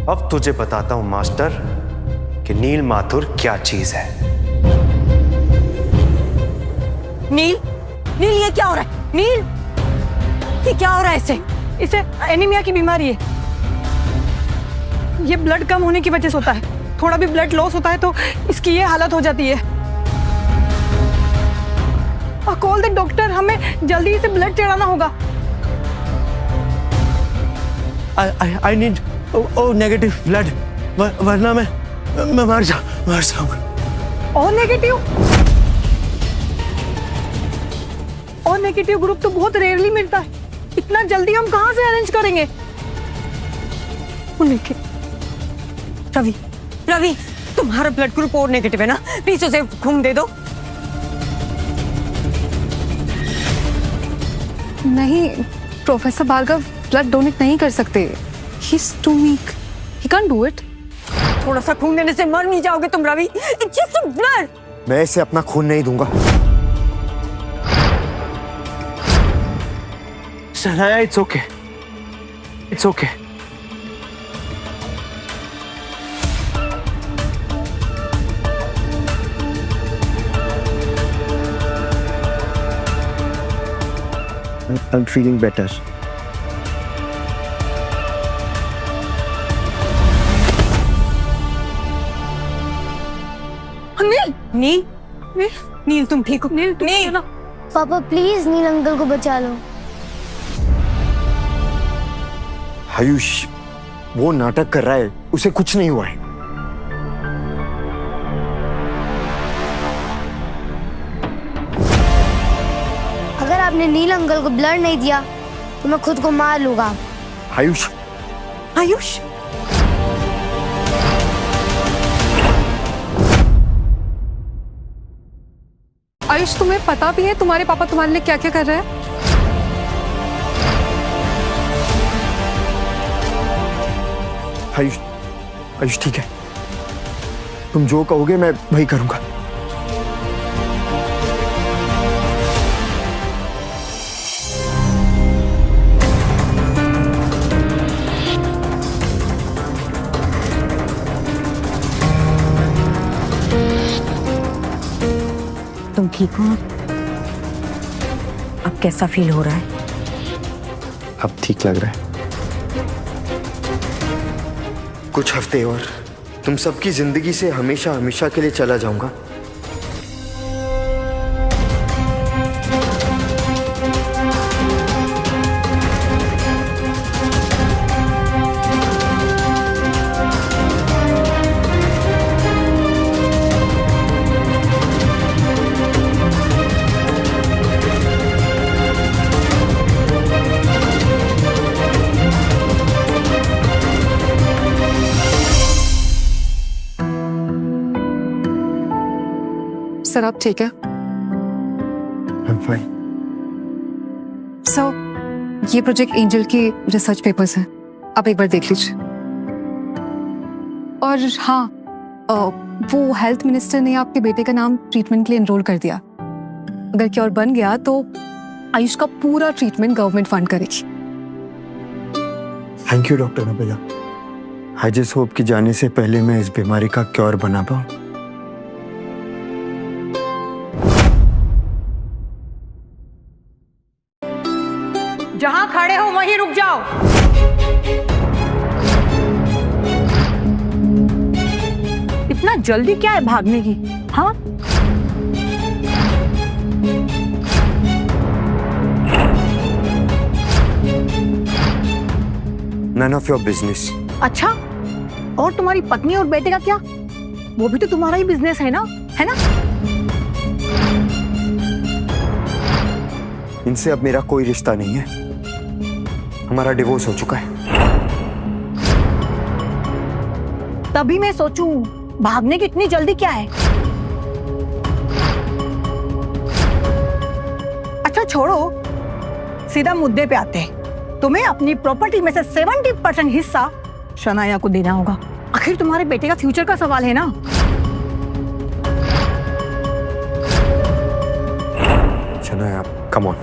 Speaker 4: अब तुझे बताता हूं मास्टर कि नील माथुर क्या चीज है।
Speaker 3: नील, नील ये क्या हो रहा है? नील, ये क्या हो रहा है इसे?
Speaker 7: इसे एनीमिया की बीमारी है। ये ब्लड कम होने की वजह से होता है। थोड़ा भी ब्लड लॉस होता है तो इसकी ये हालत हो जाती है। कॉल द डॉक्टर, हमें जल्दी इसे ब्लड चढ़ाना होगा।
Speaker 4: I need नेगेटिव ब्लड, वरना मैं मर जाऊंगा।
Speaker 7: और नेगेटिव? और नेगेटिव ग्रुप तो बहुत रेयरली मिलता है। इतना जल्दी हम कहां से अरेंज करेंगे?
Speaker 3: रवि, रवि तुम्हारा ब्लड ग्रुप और नेगेटिव है ना? प्लीज उसे खून दे दो।
Speaker 12: नहीं प्रोफेसर भार्गव, ब्लड डोनेट नहीं कर सकते। He is too weak, he can do it.
Speaker 3: थोड़ा सा खून देने से मर नहीं जाओगे तुम रवि। It's just blood.
Speaker 1: मैं इसे अपना खून नहीं दूंगा।
Speaker 4: Shanaya, it's okay, it's okay.
Speaker 1: I'm feeling better.
Speaker 7: नील,
Speaker 3: नील, नील तुम ठीक हो?
Speaker 7: नील, नील।
Speaker 2: पापा प्लीज नील अंकल को बचा लो।
Speaker 1: आयुष वो नाटक कर रहा है, उसे कुछ नहीं हुआ है।
Speaker 2: अगर आपने नील अंकल को ब्लड नहीं दिया तो मैं खुद को मार लूंगा।
Speaker 1: आयुष,
Speaker 3: आयुष,
Speaker 12: आयुष तुम्हें पता भी है तुम्हारे पापा तुम्हारे लिए क्या क्या कर रहे हैं?
Speaker 1: आयुष, आयुष ठीक है, तुम जो कहोगे मैं वही करूंगा।
Speaker 3: तुम ठीक हो? अब कैसा फील हो रहा है?
Speaker 4: अब ठीक लग रहा है।
Speaker 1: कुछ हफ्ते और तुम सबकी जिंदगी से हमेशा हमेशा के लिए चला जाऊंगा।
Speaker 12: सर आप ठीक है?
Speaker 1: I'm fine.
Speaker 12: सर ये प्रोजेक्ट एंजल के रिसर्च पेपर्स हैं, आप एक बार देख लीजिए। और हाँ, वो हेल्थ मिनिस्टर ने आपके बेटे का नाम ट्रीटमेंट के लिए एनरोल कर दिया। अगर क्योर बन गया तो आयुष का पूरा ट्रीटमेंट गवर्नमेंट फंड करेगी।
Speaker 1: Thank you doctor Nabila. I just hope कि जाने से पहले मैं इस बीमारी का क्योर बना पाऊं।
Speaker 7: जहां खड़े हो वहीं रुक जाओ। इतना जल्दी क्या है भागने की? हाँ,
Speaker 1: None of your business.
Speaker 7: अच्छा, और तुम्हारी पत्नी और बेटे का क्या? वो भी तो तुम्हारा ही बिजनेस है ना?
Speaker 1: इनसे अब मेरा कोई रिश्ता नहीं है। हमारा डिवोर्स हो चुका है।
Speaker 7: तभी मैं सोचूं भागने की इतनी जल्दी क्या है? अच्छा छोड़ो, सीधा मुद्दे पे आते हैं। तुम्हें अपनी प्रॉपर्टी में से 70% हिस्सा शनाया को देना होगा। आखिर तुम्हारे बेटे का फ्यूचर का सवाल है ना?
Speaker 1: Shanaya, come on.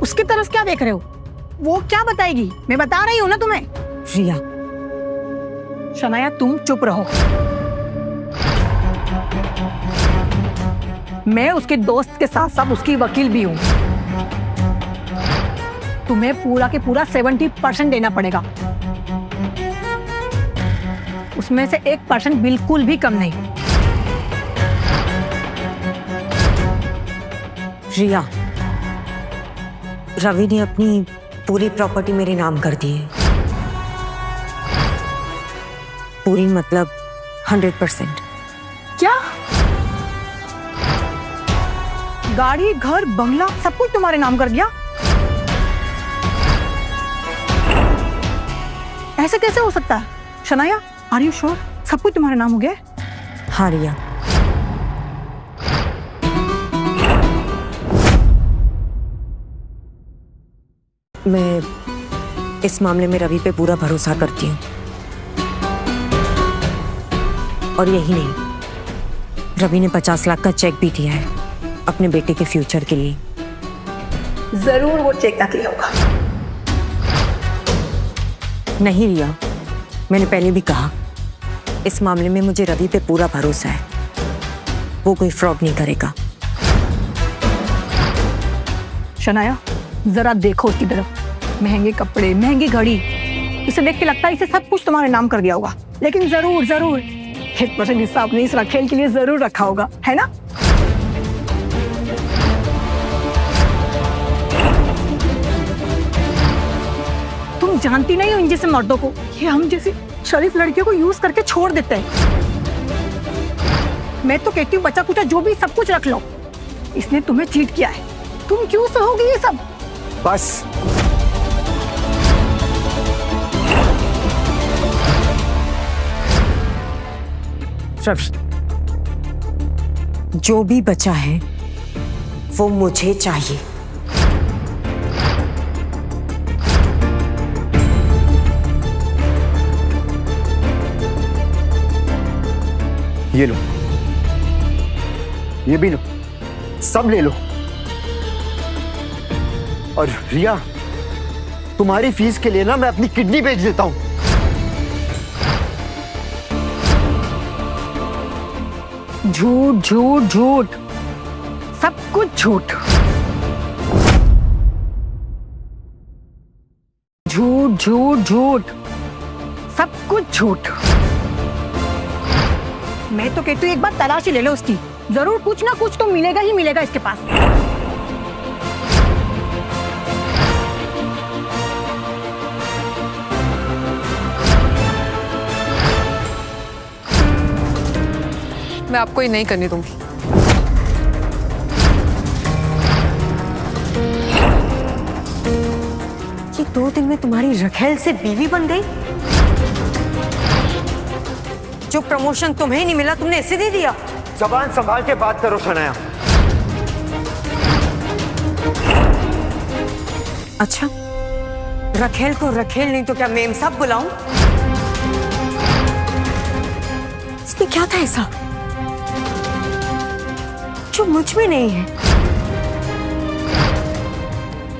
Speaker 7: उसकी तरफ क्या देख रहे हो? वो क्या बताएगी? मैं बता रही हूँ ना तुम्हें।
Speaker 3: रिया,
Speaker 7: शनाया तुम चुप रहो। मैं उसके दोस्त के साथ साथ उसकी वकील भी हूँ। तुम्हें पूरा के पूरा 70% देना पड़ेगा। उसमें से 1% बिल्कुल भी कम नहीं।
Speaker 3: रिया, रवि ने अपनी पूरी प्रॉपर्टी मेरे नाम कर दी है। पूरी मतलब 100%।
Speaker 7: क्या? गाड़ी, घर, बंगला सब कुछ तुम्हारे नाम कर दिया? ऐसे कैसे हो सकता है? शनाया, आर यू श्योर सब कुछ तुम्हारे नाम हो गया?
Speaker 3: हाँ रिया, मैं इस मामले में रवि पे पूरा भरोसा करती हूँ। और यही नहीं, रवि ने 50 लाख का चेक भी दिया है अपने बेटे के फ्यूचर के लिए।
Speaker 7: जरूर वो चेक नकली होगा।
Speaker 3: नहीं रिया, मैंने पहले भी कहा, इस मामले में मुझे रवि पे पूरा भरोसा है। वो कोई फ्रॉड नहीं करेगा।
Speaker 7: शनाया, जरा देखो उसकी तरफ। महंगे कपड़े, महंगी घड़ी, इसे देख के लगता है इसे सब कुछ तुम्हारे नाम कर दिया होगा। लेकिन जरूर 1% हिस्सा अपने इस रखेल के लिए जरूर रखा होगा, है ना? तुम जानती नहीं हो इन जैसे मर्दों को, ये हम जैसी शरीफ लड़कियों को यूज करके छोड़ देते हैं। मैं तो कहती हूँ बचा कुचा जो भी सब कुछ रख लो। इसने तुम्हें चीट किया है, तुम क्यों सहोगी ये सब?
Speaker 1: बस।
Speaker 3: रवि, जो भी बचा है वो मुझे चाहिए।
Speaker 1: ये लो, ये भी लो, सब ले लो। और रिया, तुम्हारी फीस के लिए ना मैं अपनी किडनी बेच देता हूं।
Speaker 7: झूठ झूठ झूठ, सब कुछ झूठ। झूठ झूठ झूठ, सब कुछ झूठ। मैं तो कहती हूँ एक बार तलाशी ले लो उसकी, जरूर कुछ ना कुछ तो मिलेगा ही मिलेगा इसके पास।
Speaker 12: मैं आपको ये नहीं करने दूंगी।
Speaker 3: ये 2 दिन में तुम्हारी रखेल से बीवी बन गई? जो प्रमोशन तुम्हें नहीं मिला तुमने इसे दे दिया?
Speaker 1: जबान संभाल के बात करो शनाया।
Speaker 3: अच्छा, रखेल को रखेल नहीं तो क्या मेम साहब बुलाऊं? इसमें क्या था ऐसा जो मुझ में नहीं है?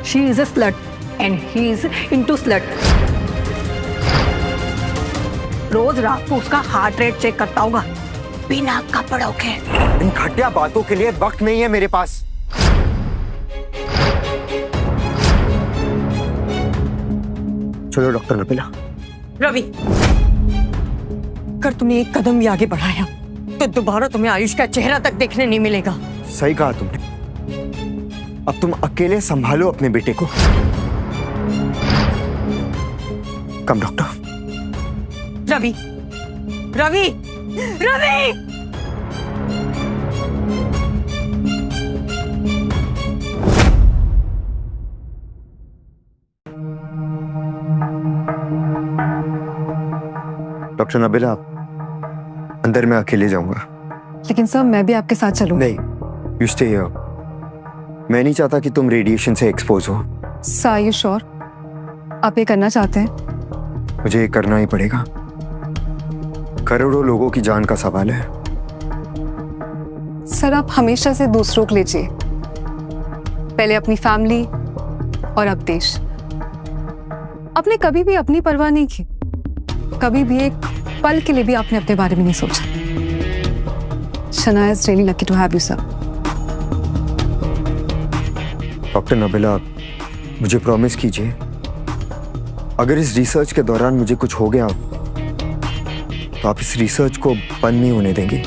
Speaker 7: She is a slut and he is into slut. रोज रात को उसका हार्ट रेट चेक करता होगा बिना कपड़ों के।
Speaker 1: इन घटिया बातों के लिए वक्त नहीं है मेरे पास। चलो डॉक्टर नबीला।
Speaker 3: रवि, अगर तुमने एक कदम भी आगे बढ़ाया तो दोबारा तुम्हें आयुष का चेहरा तक देखने नहीं मिलेगा।
Speaker 1: सही कहा तुमने। अब तुम अकेले संभालो अपने बेटे को। कम डॉक्टर।
Speaker 3: रवि, रवि, रवि!
Speaker 1: डॉक्टर नबीला, अंदर मैं अकेले जाऊंगा।
Speaker 12: लेकिन सर मैं भी आपके साथ चलूं।
Speaker 1: नहीं, यू स्टे हियर। मैं नहीं चाहता कि तुम रेडिएशन से एक्सपोज हो।
Speaker 12: सर आर यू श्योर आप ये करना चाहते हैं?
Speaker 1: मुझे ये करना ही पड़ेगा। करोड़ों लोगों की जान का सवाल है।
Speaker 12: सर आप हमेशा से दूसरों को लीजिए, पहले अपनी फैमिली और अब देश। आपने कभी भी अपनी परवाह नहीं की, कभी भी एक पल के लिए भी आपने अपने बारे में नहीं सोचा। Shanaya is really lucky to have you sir.
Speaker 1: Doctor Nabila, मुझे प्रॉमिस कीजिए, अगर इस रिसर्च के दौरान मुझे कुछ हो गया तो आप इस रिसर्च को बंद नहीं होने देंगे।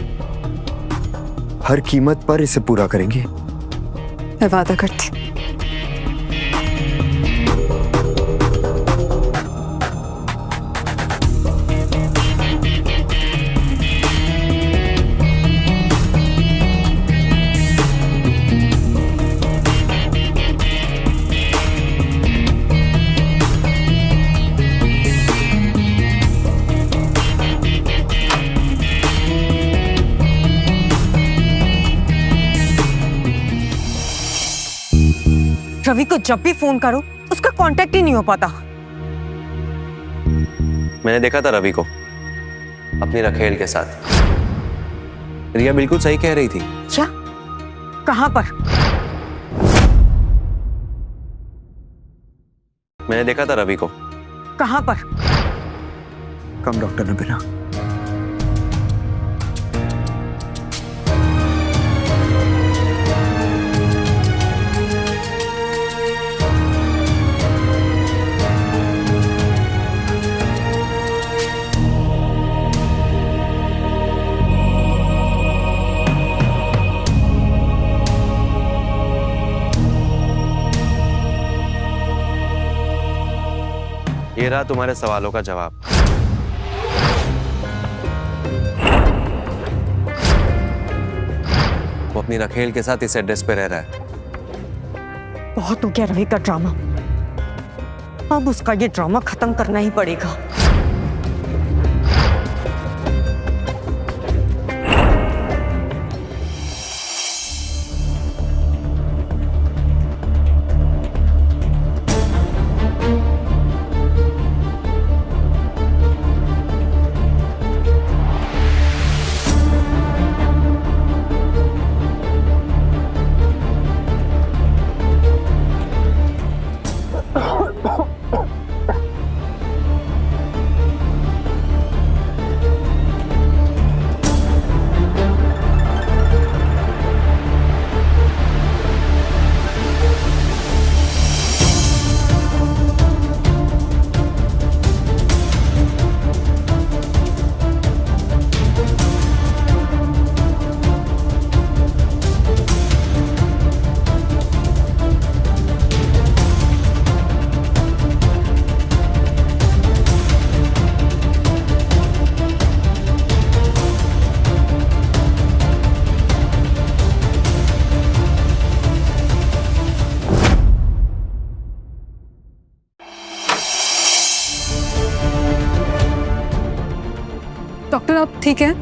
Speaker 1: हर कीमत पर इसे पूरा करेंगे।
Speaker 12: मैं वादा करती।
Speaker 3: रवि को जब भी फोन करो उसका कांटेक्ट ही नहीं हो पाता।
Speaker 4: मैंने देखा था रवि को अपनी रखेल के साथ। रिया बिल्कुल सही कह रही थी।
Speaker 3: क्या? कहां पर?
Speaker 4: मैंने देखा था रवि को।
Speaker 3: कहां पर?
Speaker 1: कम डॉक्टर नबीला।
Speaker 4: ये रहा तुम्हारे सवालों का जवाब। वो अपनी रखेल के साथ इस एड्रेस पे रह रहा है।
Speaker 3: बहुत हो गया रवि का ड्रामा, अब उसका ये ड्रामा खत्म करना ही पड़ेगा।
Speaker 12: डॉक्टर आप ठीक हैं?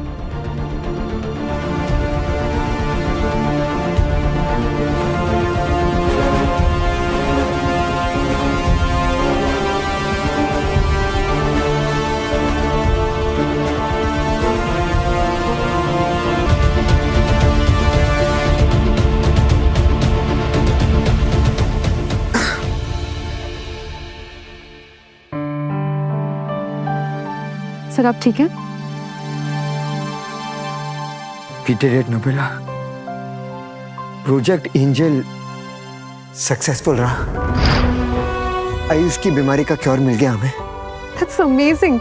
Speaker 12: सर आप ठीक हैं?
Speaker 1: We did it, Nabila. Project angel successful रहा। आयुष की बीमारी का क्योर मिल गया हमें।
Speaker 12: That's amazing.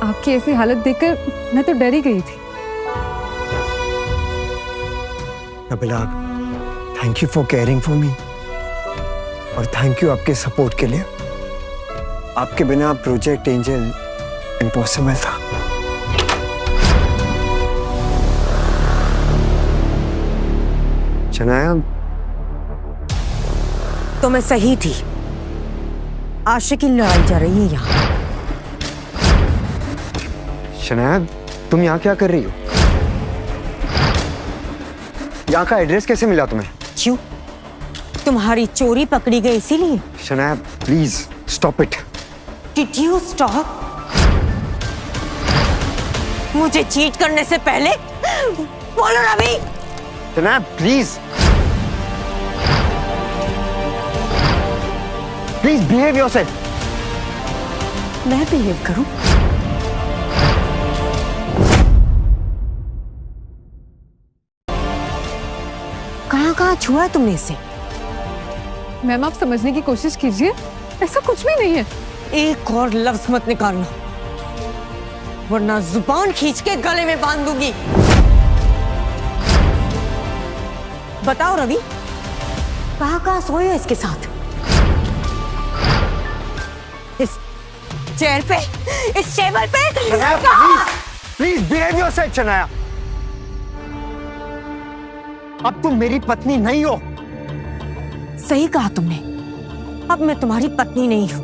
Speaker 12: आपकी ऐसी हालत देखकर मैं तो डर ही गई थी।
Speaker 1: Nabila, thank you for caring for me और थैंक यू आपके सपोर्ट के लिए। आपके बिना प्रोजेक्ट एंजल इम्पॉसिबल था। शनाया,
Speaker 3: तो मैं सही थी। आशिक की लड़ाई जा रही है यहाँ।
Speaker 1: शनाया, तुम यहाँ क्या कर रही हो? यहाँ का एड्रेस कैसे मिला तुम्हें?
Speaker 3: क्यों? तुम्हारी चोरी पकड़ी गई इसीलिए?
Speaker 1: Shanaya, please stop it.
Speaker 3: Did you stop? मुझे चीट करने से पहले बोलो Ravi.
Speaker 1: Shanaya, please behave yourself.
Speaker 3: मैं बिहेव करूं? कहाँ छुआ तुमने इसे?
Speaker 12: मैम आप समझने की कोशिश कीजिए, ऐसा कुछ भी नहीं है।
Speaker 3: एक और लफ्ज मत निकालना, वरना जुबान खींच के गले में बांध दूंगी। बताओ रवि, कहाँ सोए हो इसके साथ? इस चेयर पे, इस टेबल पे?
Speaker 1: Please behave yourself Shanaya. अब तुम मेरी पत्नी नहीं हो।
Speaker 3: सही कहा तुमने, अब मैं तुम्हारी पत्नी नहीं हूं,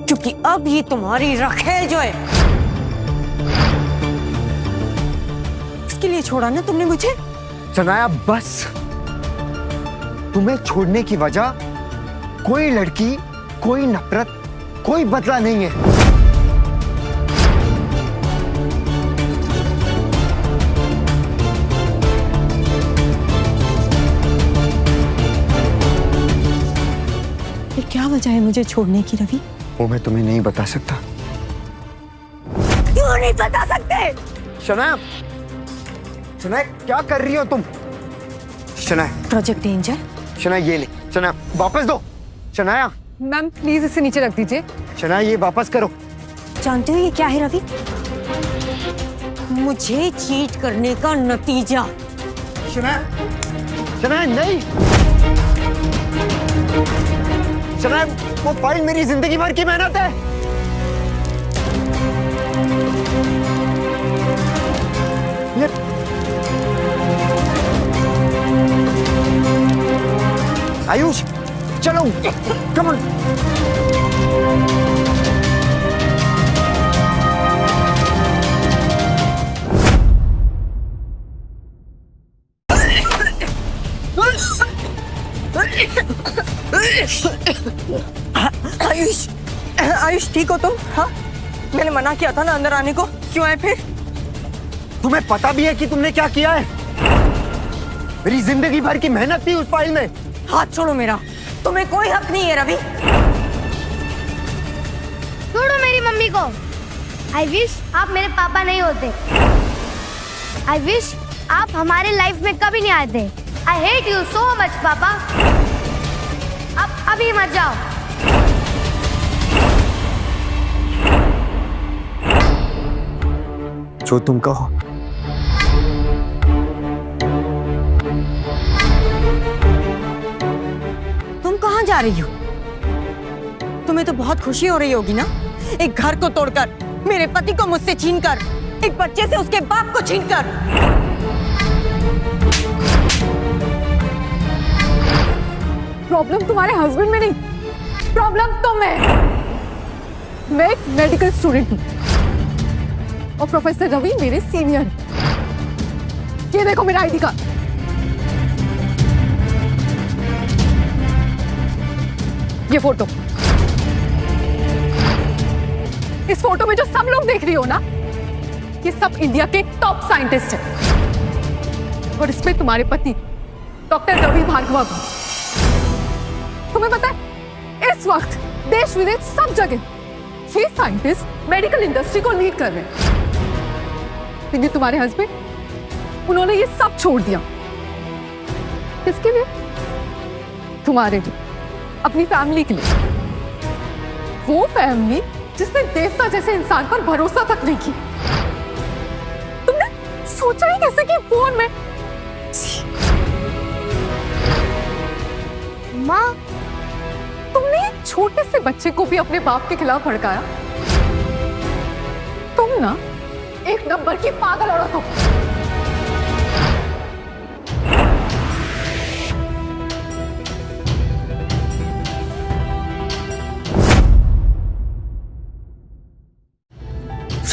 Speaker 3: क्योंकि अब ये तुम्हारी रखेल जो है। इसके लिए छोड़ा ना तुमने मुझे?
Speaker 1: शनाया बस, तुम्हें छोड़ने की वजह कोई लड़की, कोई नफरत, कोई बदला नहीं है।
Speaker 3: क्या वजह है मुझे छोड़ने की रवि?
Speaker 1: वो मैं तुम्हें नहीं बता सकता।
Speaker 3: क्यों नहीं बता सकते?
Speaker 1: शनाया, शनाया क्या कर रही हो तुम? Shanaya,
Speaker 3: project angel.
Speaker 1: शनाया ये ले, शनाया वापस दो। शनाया,
Speaker 12: मैम प्लीज इसे नीचे रख दीजिए।
Speaker 1: शनाया ये वापस करो।
Speaker 3: जानते हो ये क्या है रवि? मुझे चीट करने का नतीजा।
Speaker 1: शनाया, शनाया नहीं। शनाया, वो फाइल मेरी जिंदगी भर की मेहनत है। आयुष, चलो, कम ऑन।
Speaker 3: आयुष, आयुष ठीक हो तुम? हाँ, मैंने मना किया था ना अंदर आने को, क्यों आए फिर?
Speaker 1: तुम्हें पता भी है कि तुमने क्या किया है? मेरी जिंदगी भर की मेहनत थी उस फाइल में।
Speaker 3: हाथ छोड़ो मेरा, तुम्हें कोई हक नहीं है रवि।
Speaker 2: छोड़ो मेरी मम्मी को। आई विश आप मेरे पापा नहीं होते। आई विश आप हमारे लाइफ में कभी नहीं आते। आई हेट यू सो मच पापा। अब अभी मत जाओ।
Speaker 1: जो तुम कहो।
Speaker 3: तुम कहाँ जा रही हो? तुम्हें तो बहुत खुशी हो रही होगी ना, एक घर को तोड़कर, मेरे पति को मुझसे छीनकर, एक बच्चे से उसके बाप को छीनकर।
Speaker 12: प्रॉब्लम तुम्हारे हस्बैंड में नहीं, प्रॉब्लम तुम है। मैं एक मेडिकल स्टूडेंट हूँ और प्रोफेसर रवि मेरे सीनियर। ये देखो मेरा आईडी कार्ड। ये फोटो, इस फोटो में जो सब लोग देख रही हो ना, ये सब इंडिया के टॉप साइंटिस्ट हैं। और इसमें तुम्हारे पति डॉक्टर रवि भार्गव। तुम्हें पता है इस वक्त देश विदेश सब जगह ये साइंटिस्ट मेडिकल इंडस्ट्री को लीड कर रहे हैं। लेकिन तुम्हारे हस्बैंड, उन्होंने ये सब छोड़ दिया। किसके लिए? तुम्हारे लिए, अपनी फैमिली के लिए। वो फैमिली जिसने देवता जैसे इंसान पर भरोसा तक नहीं किया। तुमने सोचा ही कैसे कि फोन में
Speaker 2: माँ,
Speaker 12: तुमने एक छोटे से बच्चे को भी अपने बाप के खिलाफ भड़काया। तुम ना एक नंबर की पागल औरत हो।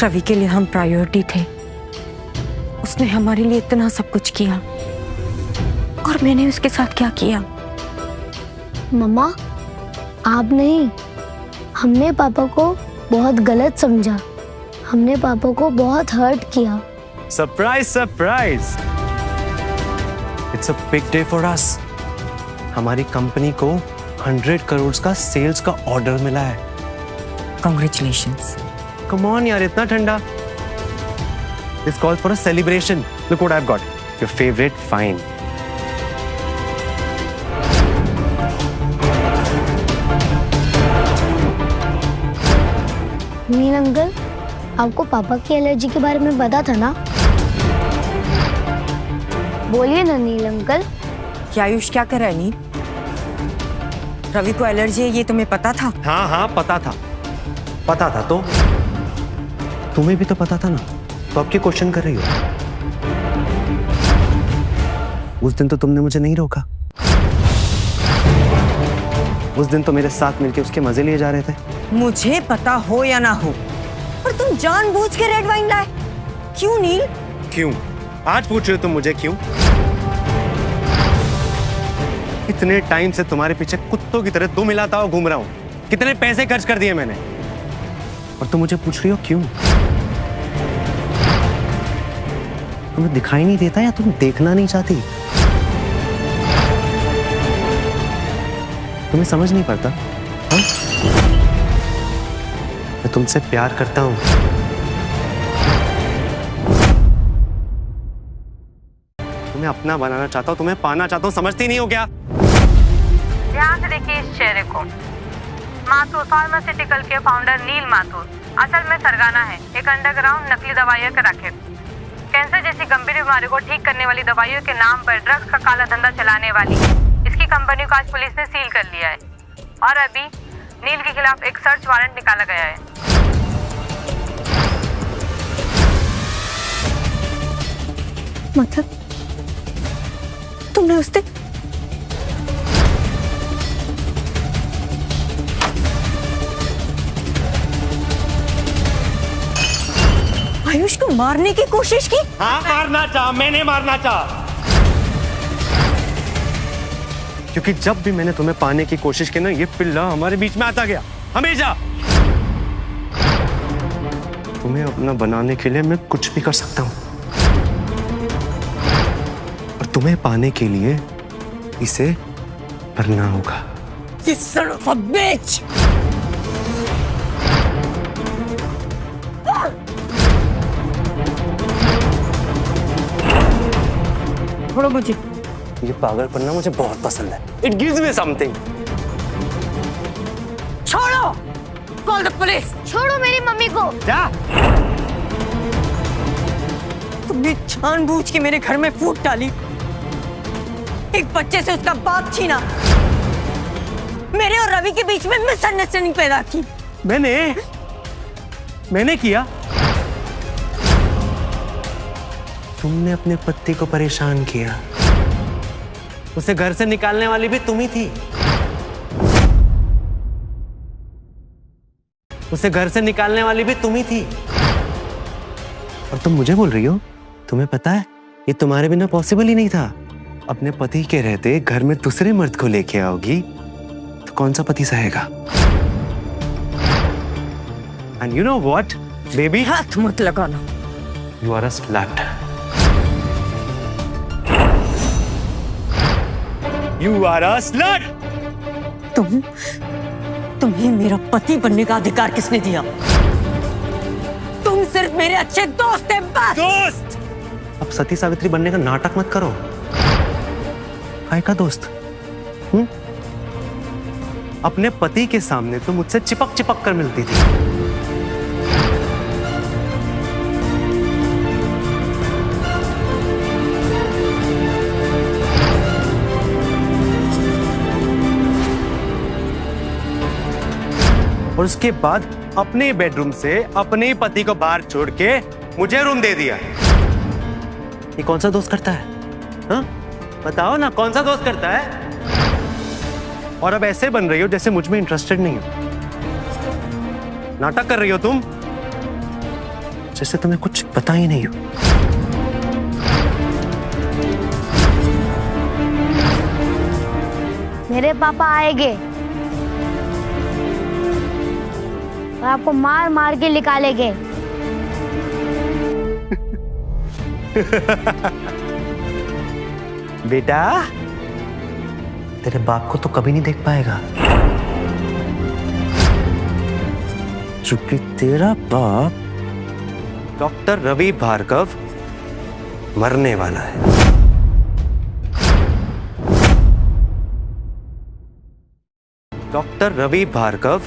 Speaker 3: रवि के लिए हम प्रायोरिटी थे। उसने हमारे लिए इतना सब कुछ किया, और मैंने उसके साथ क्या किया?
Speaker 2: मम्मा, आप नहीं, हमने पापा को बहुत गलत समझा। हमने पापा को बहुत हर्ट किया।
Speaker 4: Surprise surprise, it's a big day for us. हमारी कंपनी को 100 करोड़ का सेल्स का ऑर्डर मिला है।
Speaker 3: कांग्रेचुलेशंस।
Speaker 4: कम ऑन यार, इतना ठंडा। This calls for a celebration. Look what I have got, your favourite fine.
Speaker 2: Neel uncle, आपको पापा की एलर्जी के बारे में पता था ना? बोलिए ना नील अंकल।
Speaker 3: क्या आयुष क्या कर रहा है नील? रवि को एलर्जी है ये तुम्हें पता था?
Speaker 4: हाँ हाँ पता था, पता था। तो तुम्हें भी तो पता था ना, तो अब क्या क्वेश्चन कर रही हो? उस दिन तो तुमने मुझे नहीं रोका। उस दिन तो मेरे साथ मिलके उसके मजे लिए जा रहे थे।
Speaker 3: मुझे पता हो या ना हो, पर तुम जानबूझ के रेड वाइन लाए। क्यों नील?
Speaker 4: क्यों? आज पूछ रहे हो तुम मुझे क्यों? इतने टाइम से तुम्हारे पीछे कुत्तों की तरह दुम हिलाता हुआ घूम रहा हूं। कितने पैसे खर्च कर दिए मैंने, और तुम मुझे पूछ रही हो क्यों? तुम्हें दिखाई नहीं देता या तुम देखना नहीं चाहती? तुम्हें समझ नहीं पड़ता? हाँ? मैं तुमसे प्यार करता हूं। तुम्हें अपना बनाना चाहता हूं, तुम्हें पाना चाहता हूं, समझती नहीं हो क्या?
Speaker 14: ध्यान से देखिए इस चेहरे को। माथुर फार्मास्यूटिकल के फाउंडर नील माथुर असल में सरगाना है, एक अंडरग्राउंड नकली दवाइयों का राकेट। कैंसर जैसी गंभीर बीमारी को ठीक करने वाली दवाइयों के नाम पर ड्रग्स का काला धंधा चलाने वाली इसकी कंपनी को आज पुलिस ने सील कर लिया है, और अभी नील के खिलाफ एक सर्च वारंट निकाला गया है।
Speaker 3: मतलब तुमने उस दिन आयुष को मारने की कोशिश की?
Speaker 4: हाँ मारना चाहा, मैंने मारना चाहा। क्योंकि जब भी मैंने तुम्हें पाने की कोशिश की ना, ये पिल्ला हमारे बीच में आता गया, हमेशा। तुम्हें अपना बनाने के लिए मैं कुछ भी कर सकता हूं, और तुम्हें पाने के लिए इसे करना होगा।
Speaker 3: Son of a bitch! छोड़ो मुझे।
Speaker 4: ये पागलपन ना मुझे बहुत पसंद है। It gives me something.
Speaker 3: छोड़ो! Call the police!
Speaker 2: छोड़ो मेरी मम्मी को।
Speaker 4: जा।
Speaker 3: तुमने जानबूझ के मेरे घर में फूट डाली, एक बच्चे से उसका बाप छीना, मेरे और रवि के बीच में मिसअंडरस्टैंडिंग पैदा की।
Speaker 4: मैंने किया? तुमने अपने पति को परेशान किया। उसे घर से निकालने वाली भी तुम ही थी। उसे घर से निकालने वाली भी तुम ही थी। और तुम मुझे बोल रही हो? तुम्हें पता है ये तुम्हारे बिना पॉसिबल ही नहीं था। अपने पति के रहते घर में दूसरे मर्द को लेके आओगी तो कौन सा पति सहेगा? And you know what baby,
Speaker 3: हाथ मत लगाना।
Speaker 4: You are a slut. You are a slut.
Speaker 3: तुम्हें मेरा पति बनने का अधिकार किसने दिया? तुम सिर्फ मेरे अच्छे दोस्त हैं बस।
Speaker 4: दोस्त? अब सती सावित्री बनने का नाटक मत करो। काय का दोस्त? अपने पति के सामने तो मुझसे चिपक चिपक कर मिलती थी। और उसके बाद अपने बेडरूम से अपने ही पति को बाहर छोड़ के मुझे रूम दे दिया। ये कौन सा दोस्त करता है? हाँ? बताओ ना, कौन सा दोस्त करता है? और अब ऐसे बन रही हो जैसे मुझ में इंटरेस्टेड नहीं हो। नाटक कर रही हो तुम, जैसे तुम्हें कुछ पता ही नहीं हो।
Speaker 2: मेरे पापा आएंगे और आपको मार मार के निकालेंगे।
Speaker 4: बेटा, तेरे बाप को तो कभी नहीं देख पाएगा, क्योंकि तेरा बाप डॉक्टर रवि भार्गव मरने वाला है। डॉक्टर रवि भार्गव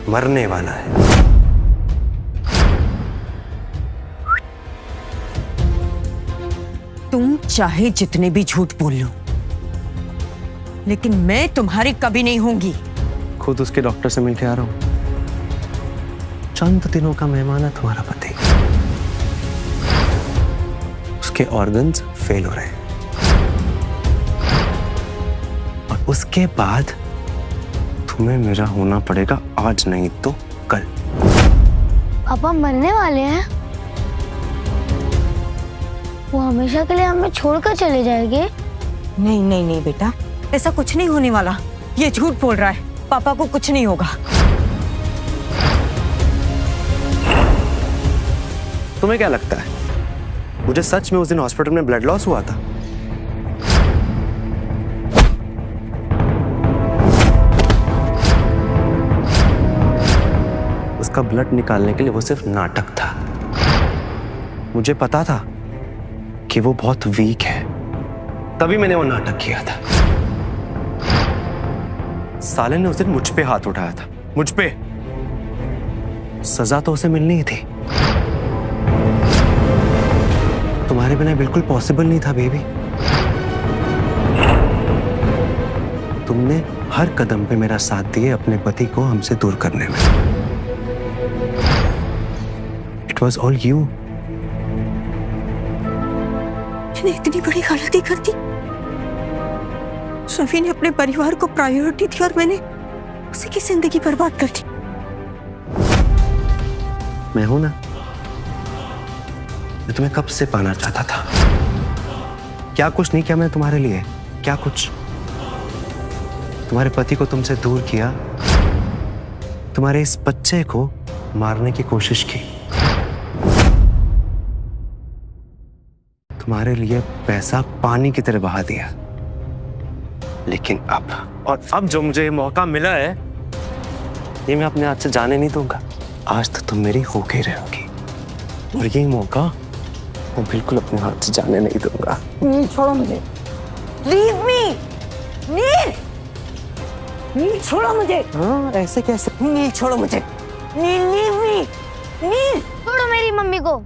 Speaker 4: मरने वाला है।
Speaker 3: तुम चाहे जितने भी झूठ बोल लो, लेकिन मैं तुम्हारी कभी नहीं होंगी।
Speaker 4: खुद उसके डॉक्टर से मिलके आ रहा हूं। चंद दिनों का मेहमान है तुम्हारा पति। उसके ऑर्गन्स फेल हो रहे हैं और उसके बाद तुम्हें मेरा होना पड़ेगा, आज नहीं तो कल।
Speaker 2: पापा मरने वाले हैं? वो हमेशा के लिए हमें छोड़कर चले जाएंगे?
Speaker 3: नहीं नहीं नहीं बेटा, ऐसा कुछ नहीं होने वाला। ये झूठ बोल रहा है। पापा को कुछ नहीं होगा।
Speaker 4: तुम्हें क्या लगता है मुझे सच में उस दिन हॉस्पिटल में ब्लड लॉस हुआ था? उसका ब्लड निकालने के लिए वो सिर्फ नाटक था। मुझे पता था कि वो बहुत वीक है, तभी मैंने वो नाटक किया था। साले ने उस दिन मुझ पे हाथ उठाया था, मुझ पे। सजा तो उसे मिलनी ही थी। तुम्हारे बिना बिल्कुल पॉसिबल नहीं था बेबी। तुमने हर कदम पे मेरा साथ दिए अपने पति को हमसे दूर करने में। It was all you.
Speaker 3: मैंने इतनी बड़ी गलती कर दी। रवि ने अपने परिवार को प्रायोरिटी दी और मैंने उसी की जिंदगी बर्बाद कर दी।
Speaker 4: मैं हूं ना, मैं तुम्हें कब से पाना चाहता था। क्या कुछ नहीं किया मैंने तुम्हारे लिए, क्या कुछ। तुम्हारे पति को तुमसे दूर किया, तुम्हारे इस बच्चे को मारने की कोशिश की, तुम्हारे लिए पैसा पानी की तरह बहा दिया। लेकिन अब जो मुझे ये मौका मिला है, ये मैं अपने हाथ से जाने नहीं दूंगा। आज तो तुम मेरी होके ही रहोगी और ये मौका मैं बिल्कुल अपने हाथ से जाने नहीं दूंगा।
Speaker 3: छोड़ो मुझे। Leave me. नील, नील छोड़ो मुझे।
Speaker 4: हाँ, ऐसे कैसे?
Speaker 3: नील छोड़ो मुझे। नील, लीव मी। नील
Speaker 2: छोड़ो मेरी मम्मी को।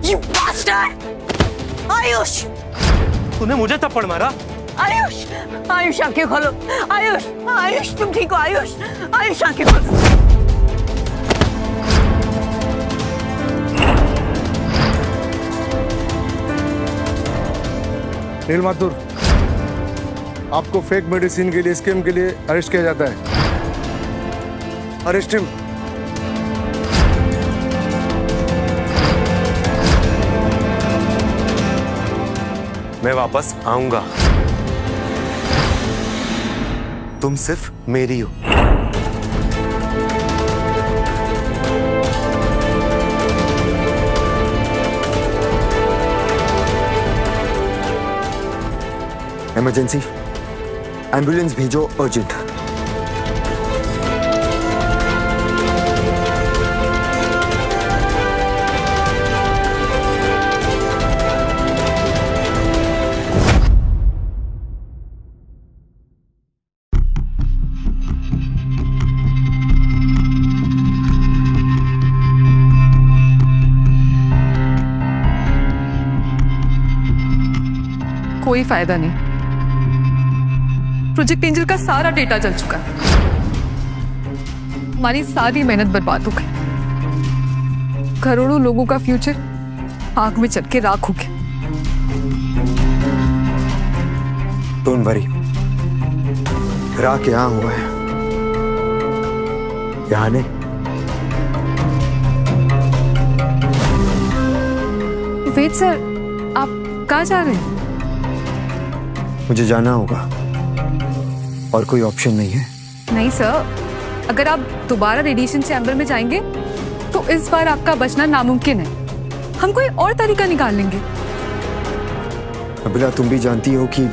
Speaker 3: You bastard! आयुष,
Speaker 4: तूने मुझे थप्पड़ मारा?
Speaker 3: आयुष, आयुष आंखें खोलो। आयुष, आयुष तुम ठीक हो? आयुष, आयुष आंखें खोलो।
Speaker 5: नील माथुर, आपको फेक मेडिसिन के लिए, स्कैम के लिए अरेस्ट किया जाता है। Arrest him.
Speaker 4: मैं वापस आऊंगा। तुम सिर्फ मेरी हो।
Speaker 1: इमरजेंसी, एम्बुलेंस भेजो अर्जेंट।
Speaker 12: कोई फायदा नहीं। प्रोजेक्ट एंजल का सारा डेटा जल चुका है। हमारी सारी मेहनत बर्बाद हो गई। करोड़ों लोगों का फ्यूचर आग में चल के राख हो गया।
Speaker 1: डोंट वरी, राख यहाँ हुआ है, यहाँ नहीं।
Speaker 12: वेट सर, आप कहाँ जा रहे हैं?
Speaker 1: मुझे जाना होगा और कोई ऑप्शन नहीं है।
Speaker 12: नहीं सर, अगर आप दोबारा रेडिएशन चैम्बर में जाएंगे तो इस बार आपका बचना नामुमकिन है। हम कोई और तरीका निकाल लेंगे।
Speaker 1: अबिला, तुम भी जानती हो कि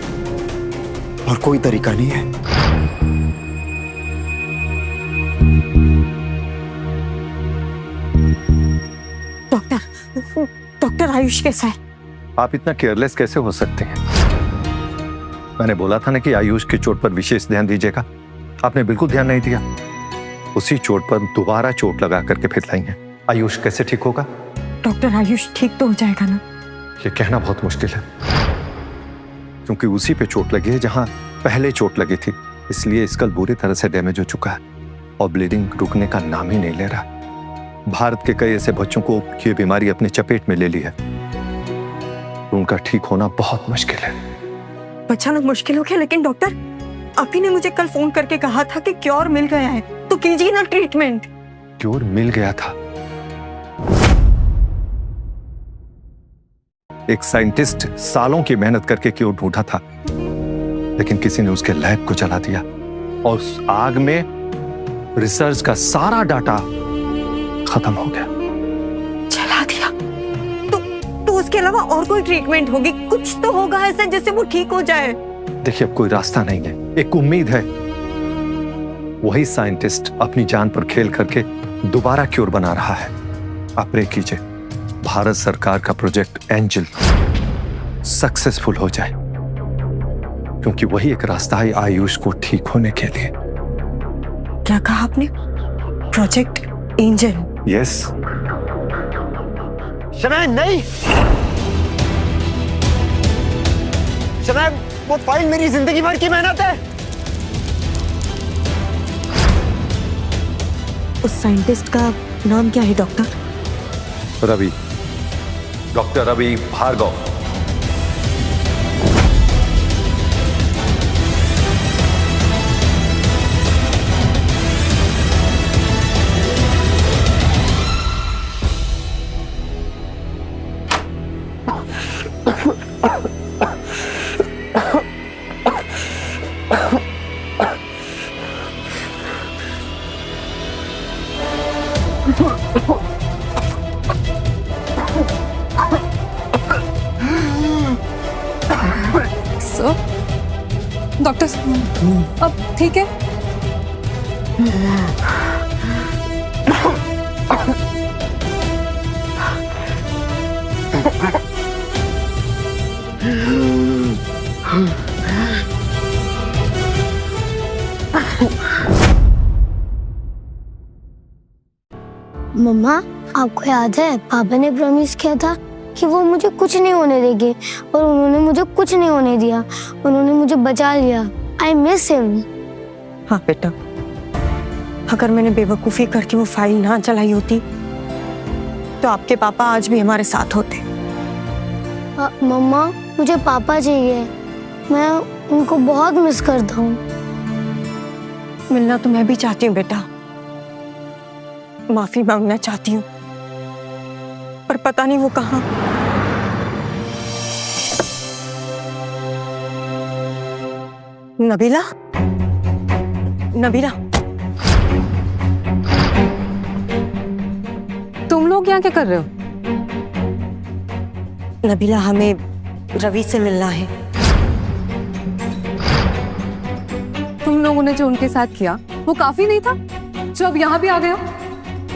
Speaker 1: और कोई तरीका नहीं है।
Speaker 3: डॉक्टर आयुष कैसा है?
Speaker 9: आप इतना केयरलेस कैसे हो सकते हैं? मैंने बोला था ना कि आयुष की चोट पर विशेष ध्यान दीजिएगा। आपने बिल्कुल ध्यान नहीं दिया। उसी चोट पर दोबारा चोट लगा करके फिर लाई है। आयुष कैसे ठीक होगा?
Speaker 3: डॉक्टर, आयुष ठीक तो हो जाएगा ना?
Speaker 9: ये कहना बहुत मुश्किल है, क्योंकि उसी पे चोट लगी है जहां पहले चोट लगी थी। इसलिए स्कल बुरी तरह से डैमेज हो चुका है और ब्लीडिंग रुकने का नाम ही नहीं ले रहा। भारत के कई ऐसे बच्चों को ये बीमारी अपनी चपेट में ले ली है। उनका ठीक होना बहुत मुश्किल है।
Speaker 3: बचाना मुश्किल हो गया, लेकिन डॉक्टर, आप ही ने मुझे कल फोन करके कहा था कि क्योर मिल गया है, तो कीजिए ना ट्रीटमेंट।
Speaker 9: क्योर मिल गया था? एक साइंटिस्ट सालों की मेहनत करके क्योर ढूंढा था, लेकिन किसी ने उसके लैब को जला दिया और उस आग में रिसर्च का सारा डाटा खत्म हो गया।
Speaker 3: जला दिया? तो उसके अलावा और कोई ट्रीटमेंट होगी? कुछ तो होगा ऐसा जिससे वो ठीक हो जाए।
Speaker 9: देखिए, अब कोई रास्ता नहीं है, एक उम्मीद है। वही साइंटिस्ट अपनी जान पर खेल करके दोबारा क्योर बना रहा है। आप प्रे कीजिए भारत सरकार का प्रोजेक्ट एंजल सक्सेसफुल हो जाए, क्योंकि वही एक रास्ता है आयुष को ठीक होने के लिए।
Speaker 3: क्या कहा आपने? Project angel?
Speaker 9: यस।
Speaker 1: शनाया, नहीं। शनाया, वो फाइल मेरी जिंदगी भर की मेहनत है।
Speaker 3: उस साइंटिस्ट का नाम क्या है doctor?
Speaker 9: Ravi, doctor Ravi Bhargav.
Speaker 12: Doctor, अब ठीक है?
Speaker 2: मम्मा, आपको याद है पापा ने प्रॉमिस किया था कि वो मुझे कुछ नहीं होने देंगे, और उन्होंने मुझे कुछ नहीं होने दिया। उन्होंने मुझे बचा लिया। I miss him.
Speaker 3: हाँ बेटा, अगर मैंने बेवकूफी करके वो फाइल ना चलाई होती तो आपके पापा आज भी हमारे साथ होते।
Speaker 2: मम्मा, मुझे पापा चाहिए। मैं उनको बहुत मिस करता हूँ।
Speaker 3: मिलना तो मैं भी चाहती हूँ बेटा, माफी मांगना चाहती हूँ, पर पता नहीं वो कहाँ। नबीला, नबीला,
Speaker 12: तुम लोग यहाँ क्या कर रहे हो?
Speaker 3: नबीला, हमें रवि से मिलना है।
Speaker 12: तुम लोगों ने जो उनके साथ किया वो काफी नहीं था जो अब यहाँ भी आ गए हो?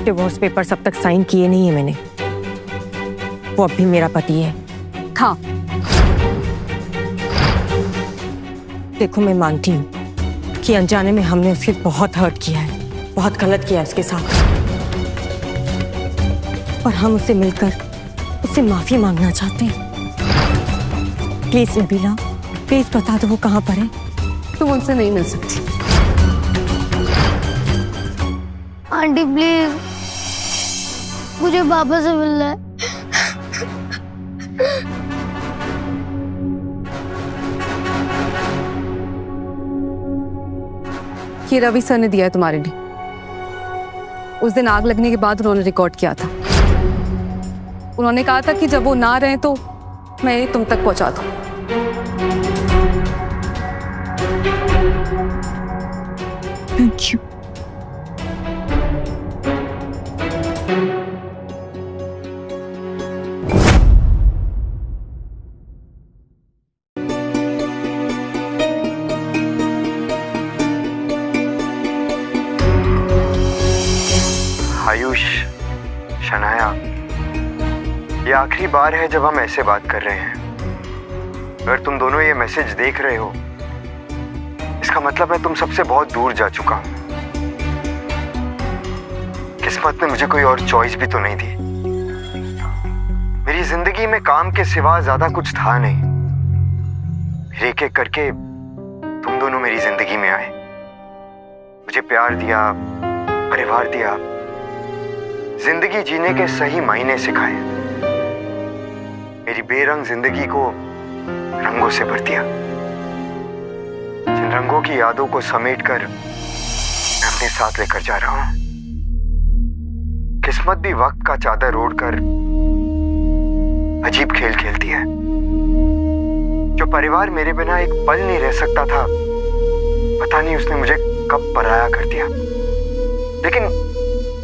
Speaker 3: डिवोर्स पेपर्स अब तक साइन किए नहीं है मैंने। वो अब भी मेरा पति है।
Speaker 12: हाँ,
Speaker 3: देखो, मैं मानती हूँ कि अनजाने में हमने उसके बहुत हर्ट किया है, बहुत गलत किया है उसके साथ, और हम उससे मिलकर उससे माफी मांगना चाहते हैं। प्लीज नबीला, प्लीज बता दो वो कहाँ पर है।
Speaker 12: तुम उनसे नहीं मिल सकती।
Speaker 2: आंटी प्लीज, मुझे पापा से मिलना है।
Speaker 12: ये रवि सर ने दिया है तुम्हारे लिए। उस दिन आग लगने के बाद उन्होंने रिकॉर्ड किया था। उन्होंने कहा था कि जब वो ना रहे तो मैं तुम तक पहुंचा दूं।
Speaker 3: Thank you.
Speaker 1: आयुष, शनाया, ये आखिरी बार है जब हम ऐसे बात कर रहे हैं। अगर तुम दोनों ये मैसेज देख रहे हो, इसका मतलब मैं तुम सबसे बहुत दूर जा चुका हूं। किस्मत ने मुझे कोई और चॉइस भी तो नहीं दी। मेरी जिंदगी में काम के सिवा ज्यादा कुछ था नहीं। फिर एक एक करके तुम दोनों मेरी जिंदगी में आए, मुझे प्यार दिया, परिवार दिया, जिंदगी जीने के सही मायने सिखाए, मेरी बेरंग जिंदगी को रंगों से भर दिया। जिन रंगों की यादों को समेटकर मैं अपने साथ लेकर जा रहा हूं। किस्मत भी वक्त का चादर ओढ़कर अजीब खेल खेलती है। जो परिवार मेरे बिना एक पल नहीं रह सकता था, पता नहीं उसने मुझे कब पराया कर दिया। लेकिन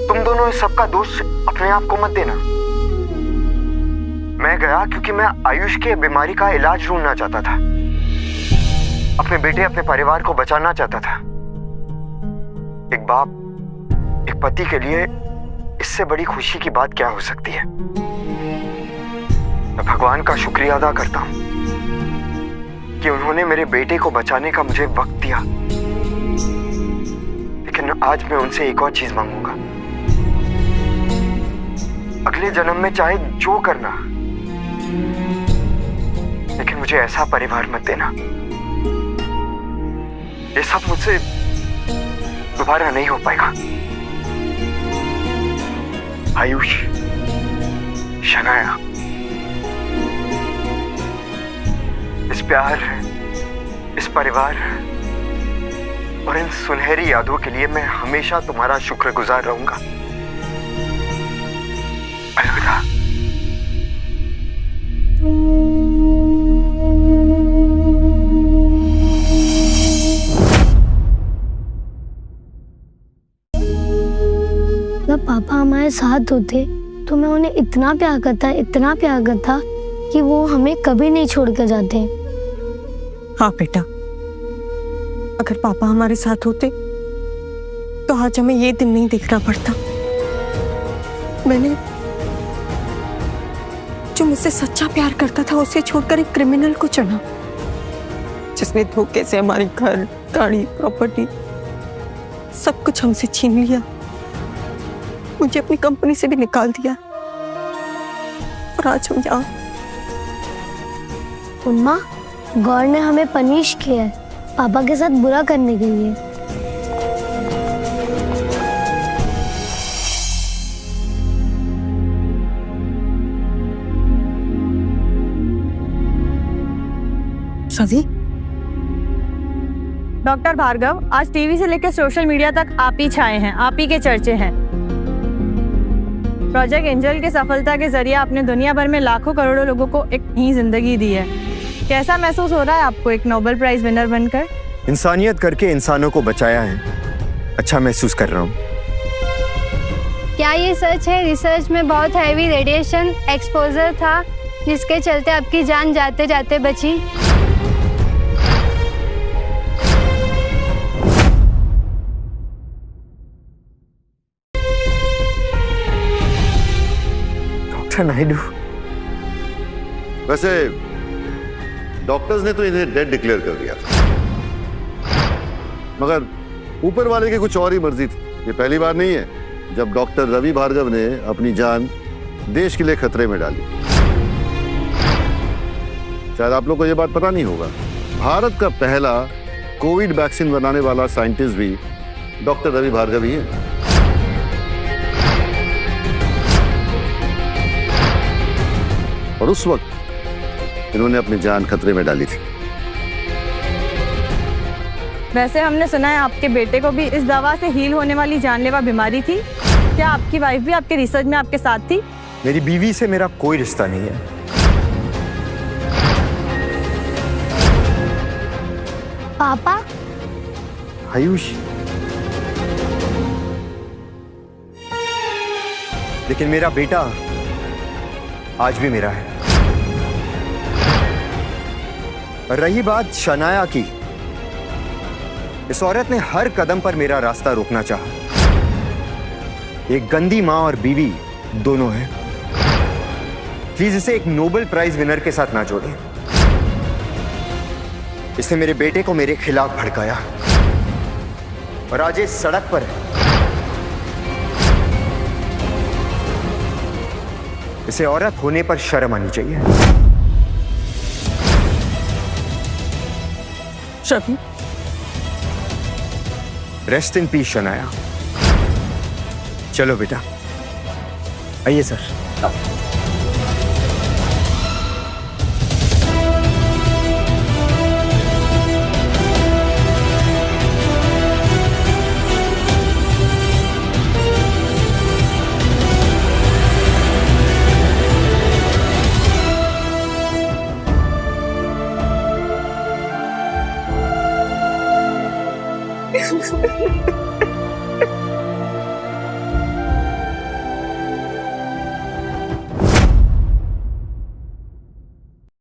Speaker 1: तुम दोनों इस सबका दोष अपने आप को मत देना। मैं गया क्योंकि मैं आयुष के बीमारी का इलाज ढूंढना चाहता था, अपने बेटे, अपने परिवार को बचाना चाहता था। एक बाप, एक पति के लिए इससे बड़ी खुशी की बात क्या हो सकती है। मैं भगवान का शुक्रिया अदा करता हूं कि उन्होंने मेरे बेटे को बचाने का मुझे वक्त दिया। लेकिन आज मैं उनसे एक और चीज मांगूंगा। अगले जन्म में चाहे जो करना, लेकिन मुझे ऐसा परिवार मत देना। ये सब मुझसे दोबारा नहीं हो पाएगा। आयुष, शनाया, इस प्यार, इस परिवार और इन सुनहरी यादों के लिए मैं हमेशा तुम्हारा शुक्रगुजार रहूंगा। अलविदा।
Speaker 2: जब पापा हमारे साथ होते तो मैं उन्हें इतना प्यार करता, इतना प्यार करता कि वो हमें कभी नहीं छोड़ कर जाते।
Speaker 3: हाँ बेटा, अगर पापा हमारे साथ होते तो आज हमें ये दिन नहीं देखना पड़ता। मैंने जो मुझसे सच्चा प्यार करता था उसे छोड़कर एक क्रिमिनल को चुना, जिसने धोखे से हमारे घर, गाड़ी, प्रॉपर्टी सब कुछ हमसे छीन लिया, मुझे अपनी कंपनी से भी निकाल दिया। और आज हम यहाँ।
Speaker 2: उम्मा, गौर ने हमें पनिश किया है पापा के साथ बुरा करने के लिए।
Speaker 3: सभी
Speaker 14: डॉक्टर भार्गव, आज टीवी से लेकर सोशल मीडिया तक आप ही छाए हैं, आप ही के चर्चे हैं। प्रोजेक्ट एंजल की सफलता के जरिए आपने दुनिया भर में लाखों करोड़ों लोगों को एक नई जिंदगी दी है। कैसा महसूस हो रहा है आपको एक नोबेल प्राइज विनर बनकर?
Speaker 1: इंसानियत करके इंसानों को बचाया है, अच्छा महसूस कर रहा हूँ।
Speaker 10: क्या ये सच है रिसर्च में बहुत हैवी रेडिएशन एक्सपोजर था जिसके चलते आपकी जान जाते जाते बची?
Speaker 1: डॉक्टर नायडू,
Speaker 5: वैसे डॉक्टर्स ने तो इन्हें डेड डिक्लेयर कर दिया था, मगर ऊपर वाले की कुछ और ही मर्जी थी। ये पहली बार नहीं है जब डॉक्टर रवि भार्गव ने अपनी जान देश के लिए खतरे में डाली। शायद आप लोग को ये बात पता नहीं होगा, भारत का पहला कोविड वैक्सीन बनाने वाला साइंटिस्ट भी डॉक्टर रवि भार्गव ही है। और उस वक्त इन्होंने अपनी जान खतरे में डाली थी।
Speaker 3: वैसे हमने सुना है आपके बेटे को भी इस दवा से हील होने वाली जानलेवा बीमारी थी। क्या आपकी वाइफ भी आपके रिसर्च में आपके साथ थी?
Speaker 1: मेरी बीवी से मेरा कोई रिश्ता नहीं है।
Speaker 2: पापा,
Speaker 1: आयुष, लेकिन मेरा बेटा आज भी मेरा है। रही बात शनाया की, इस औरत ने हर कदम पर मेरा रास्ता रोकना चाहा। एक गंदी मां और बीवी दोनों हैं। प्लीज इसे एक नोबेल प्राइज विनर के साथ ना जोड़ें। इसने मेरे बेटे को मेरे खिलाफ भड़काया और आज इस सड़क पर है। इसे औरत होने पर शर्म आनी चाहिए।
Speaker 3: Shafi,
Speaker 1: rest in peace Shanaya. चलो बेटा, आइए सर।